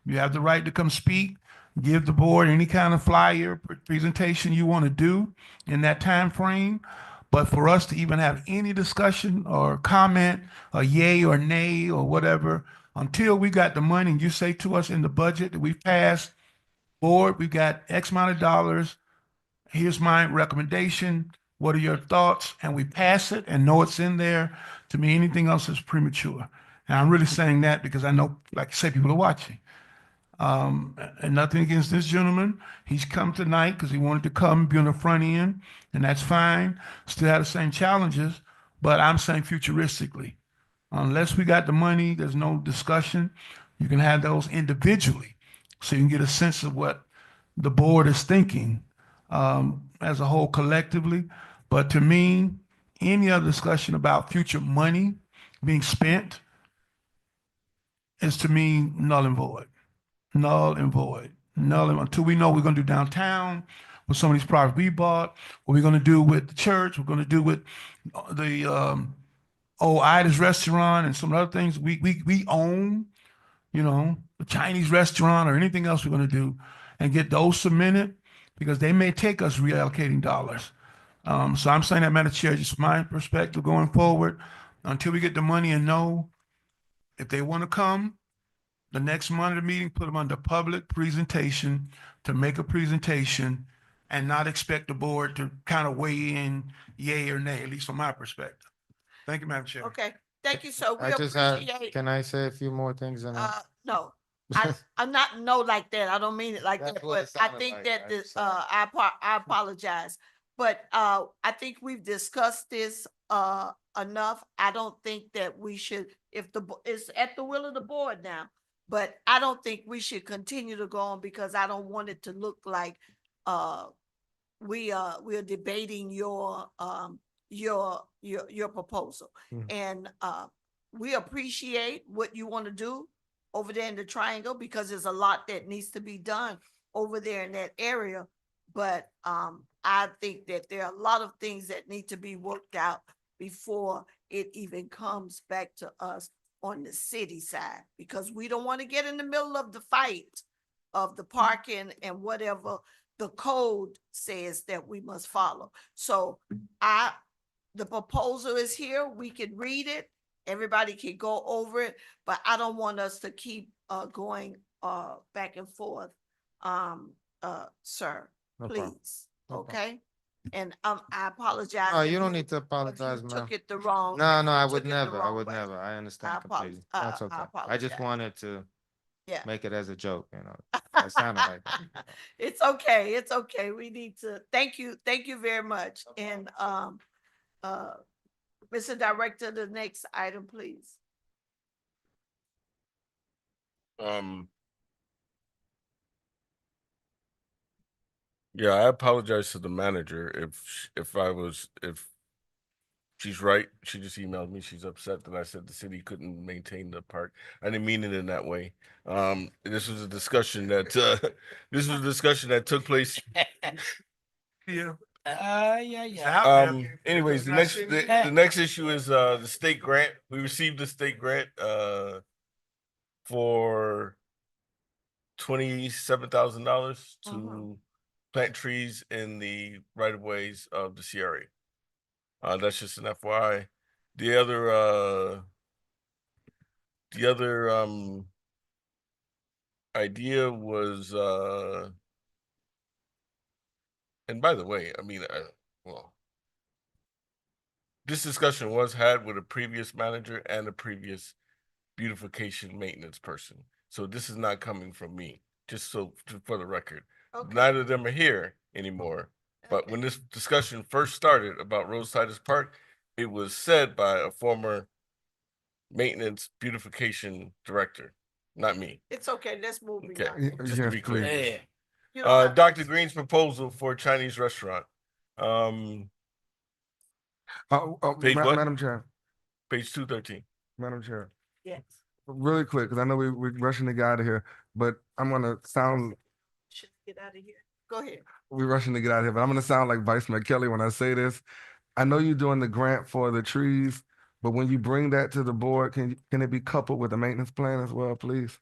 you have the right to come speak, give the board any kind of flyer presentation you want to do in that time frame. But for us to even have any discussion or comment, or yay or nay or whatever, until we got the money and you say to us in the budget that we've passed, board, we've got X amount of dollars. Here's my recommendation. What are your thoughts? And we pass it and know it's in there. To me, anything else is premature. And I'm really saying that because I know, like I say, people are watching. And nothing against this gentleman. He's come tonight because he wanted to come, be on the front end, and that's fine. Still have the same challenges, but I'm saying futuristically. Unless we got the money, there's no discussion. You can have those individually so you can get a sense of what the board is thinking as a whole collectively. But to me, any other discussion about future money being spent is to me null and void. Null and void. Null and until we know what we're going to do downtown with some of these properties we bought, what we're going to do with the church, we're going to do with the Ida's restaurant and some other things we own, you know, the Chinese restaurant or anything else we're going to do and get those cemented because they may take us reallocating dollars. So I'm saying that, Madam Chair, just my perspective going forward, until we get the money and know if they want to come, the next month of the meeting, put them under public presentation to make a presentation and not expect the board to kind of weigh in yay or nay, at least from my perspective. Thank you, Madam Chair. okay, thank you, sir. We I just have, appreciate, can I say a few more things? no. I'm not no like that. I don't mean it like That's that, what it but I sounded think like. that I'm the, sorry. I apologize. But, I think we've discussed this, enough. I don't think that we should, if it's at the will of the board now. But I don't think we should continue to go on because I don't want it to look like, we're debating your proposal. Mm. And, we appreciate what you want to do over there in the triangle because there's a lot that needs to be done over there in that area. But, I think that there are a lot of things that need to be worked out before it even comes back to us on the city side, because we don't want to get in the middle of the fight of the parking and whatever the code says that we must follow. So the proposal is here. We can read it. Everybody can go over it, but I don't want us to keep going back and forth. Sir, No problem. please, No problem. okay? And I apologize. No, if you don't need to if apologize, you ma'am. took it the wrong. No, no, I took would it the never. I wrong would way. never. I understand completely. I That's okay. I apologize. just wanted to Yeah. make it as a joke, you know. It sounded like that. It's okay. It's okay. We need to, thank you very much. And, Mr. Director, the next item, please. Yeah, I apologize to the manager if she's right. She just emailed me. She's upset that I said the city couldn't maintain the park. I didn't mean it in that way. This was a discussion that took place. Yeah. Yeah. Anyways, the next issue is the state grant. We received the state grant for $27,000 to plant trees in the right of ways of the CRA. That's just an FYI. The other idea was and by the way, I mean well, this discussion was had with a previous manager and a previous beautification maintenance person. So this is not coming from me, just for the record. Okay. Neither of them are here anymore. But when this discussion first started about Roadsiders Park, it was said by a former maintenance beautification director, not me. It's okay, let's move Okay, beyond. just to be clear. Yeah. You don't have to Dr. Green's proposal for a Chinese restaurant. Page what? Madam Chair, Page 213. Madam Chair, Yes. really quick, because I know we're rushing to get out of here, but I'm gonna sound, Should get out of here. Go ahead. we're rushing to get out of here, but I'm gonna sound like Vice Mayor Kelly when I say this. I know you're doing the grant for the trees, but when you bring that to the board, can it be coupled with the maintenance plan as well, please?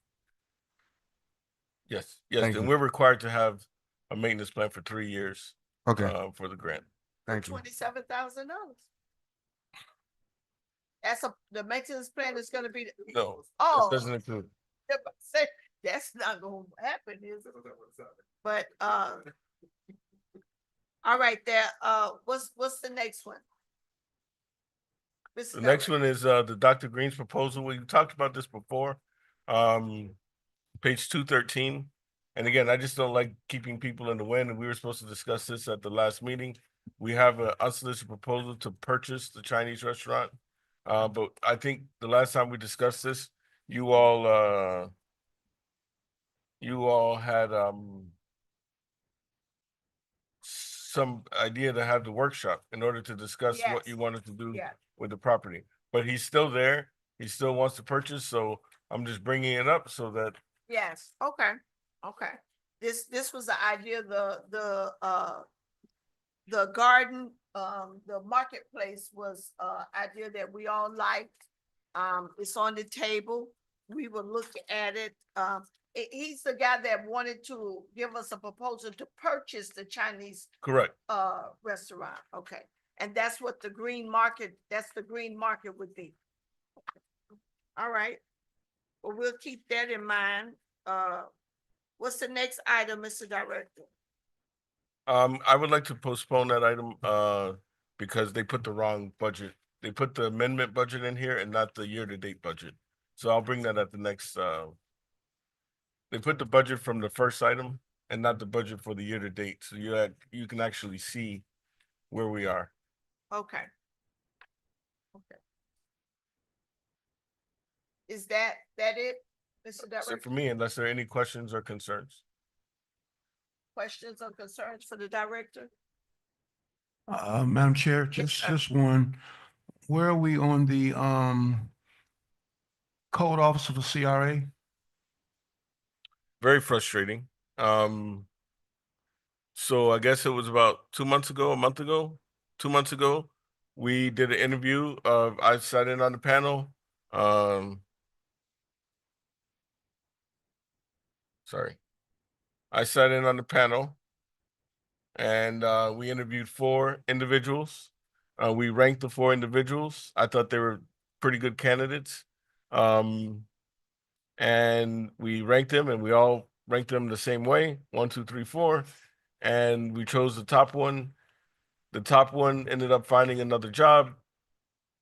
Yes, Thank and you. we're required to have a maintenance plan for 3 years Okay, for the grant. thank you. $27,000. The maintenance plan is gonna be. No, it Oh, doesn't include. say, that's not gonna happen, is it? But, all right, there, what's the next one? The next one is the Dr. Green's proposal. We talked about this before. Page 213. And again, I just don't like keeping people in the wind, and we were supposed to discuss this at the last meeting. We have an unsolicited proposal to purchase the Chinese restaurant. But I think the last time we discussed this, you all had some idea to have the workshop in order to discuss what you Yes. wanted to do Yeah. with the property. But he's still there. He still wants to purchase, so I'm just bringing it up so that Yes, okay, okay. This was the idea, the garden, the marketplace was idea that we all liked. It's on the table. We will look at it. He's the guy that wanted to give us a proposal to purchase the Chinese correct. restaurant. Okay. And that's what the green market would be. All right. Well, we'll keep that in mind. What's the next item, Mr. Director? I would like to postpone that item because they put the wrong budget. They put the amendment budget in here and not the year-to-date budget. So I'll bring that at the next they put the budget from the first item and not the budget for the year-to-date. So you can actually see where we are. Okay. Okay. Is that it, Mr. That's it Director? for me, unless there are any questions or concerns. Questions or concerns for the director? Madam Chair, just one. Where are we on the code officer for CRA? Very frustrating. So I guess it was about 2 months ago, 2 months ago, we did an interview. I sat in on the panel. Sorry. I sat in on the panel and we interviewed 4 individuals. We ranked the 4 individuals. I thought they were pretty good candidates. And we ranked them and we all ranked them the same way, 1, 2, 3, 4. And we chose the top one. The top one ended up finding another job.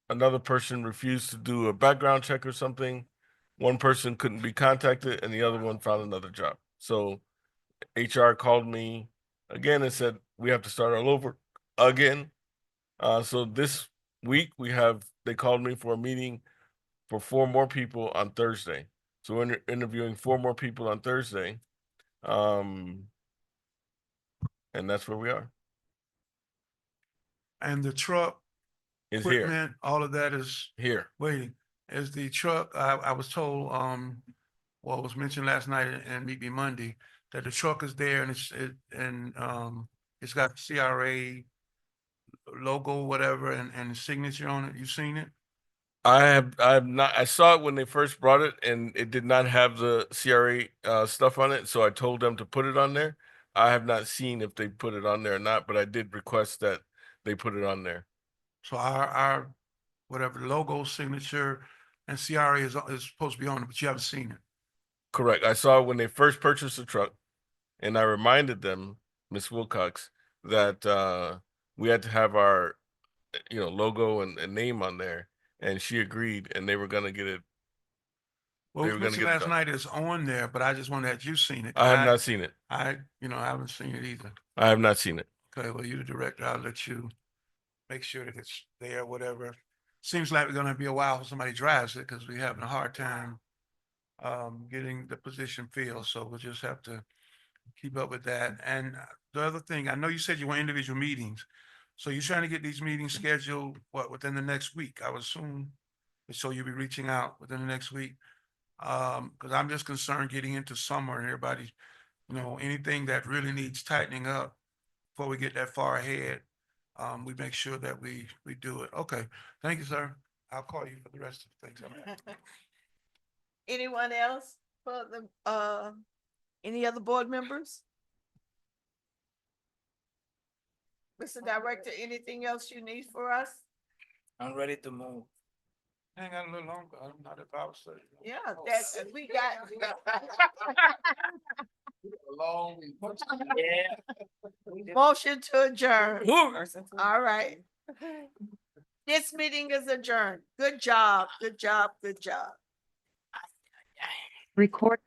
Another person refused to do a background check or something. One person couldn't be contacted and the other one found another job. So HR called me again and said, we have to start all over again. So this week they called me for a meeting for 4 more people on Thursday. So we're interviewing 4 more people on Thursday. And that's where we are. And the truck, Is here, equipment, all of that is here. waiting. Is the truck, I was told, well, it was mentioned last night and meet me Monday, that the truck is there and It's got CRA logo, whatever, and the signature on it. You seen it? I have not. I saw it when they first brought it, and it did not have the CRA stuff on it. So I told them to put it on there. I have not seen if they put it on there or not, but I did request that they put it on there. So our whatever logo, signature, and CRA is supposed to be on it, but you haven't seen it. Correct. I saw it when they first purchased the truck, and I reminded them, Miss Wilcox, that we had to have our logo and name on there, and she agreed, and they were gonna get it. Well, They were gonna mentioned get it last done. night it's on there, but I just wondered had you seen it. I have not seen it. I haven't seen it either. I have not seen it. Okay, well, you're the director. I'll let you make sure that it's there, whatever. Seems like we're gonna be a while before somebody drives it because we're having a hard time getting the position filled. So we'll just have to keep up with that. And the other thing, I know you said you want individual meetings. So you're trying to get these meetings scheduled, within the next week, I would assume? So you'll be reaching out within the next week? Because I'm just concerned getting into summer and everybody, anything that really needs tightening up before we get that far ahead, we make sure that we do it. Okay, thank you, sir. I'll call you for the rest of the things. Anyone else for any other board members? Mr. Director, anything else you need for us? I'm ready to move. Hang on a little longer. I'm not at Bible study. Yeah, that's, we got. Yeah. Motion to adjourn. All right. This meeting is adjourned. Good job, good job, good job. Record.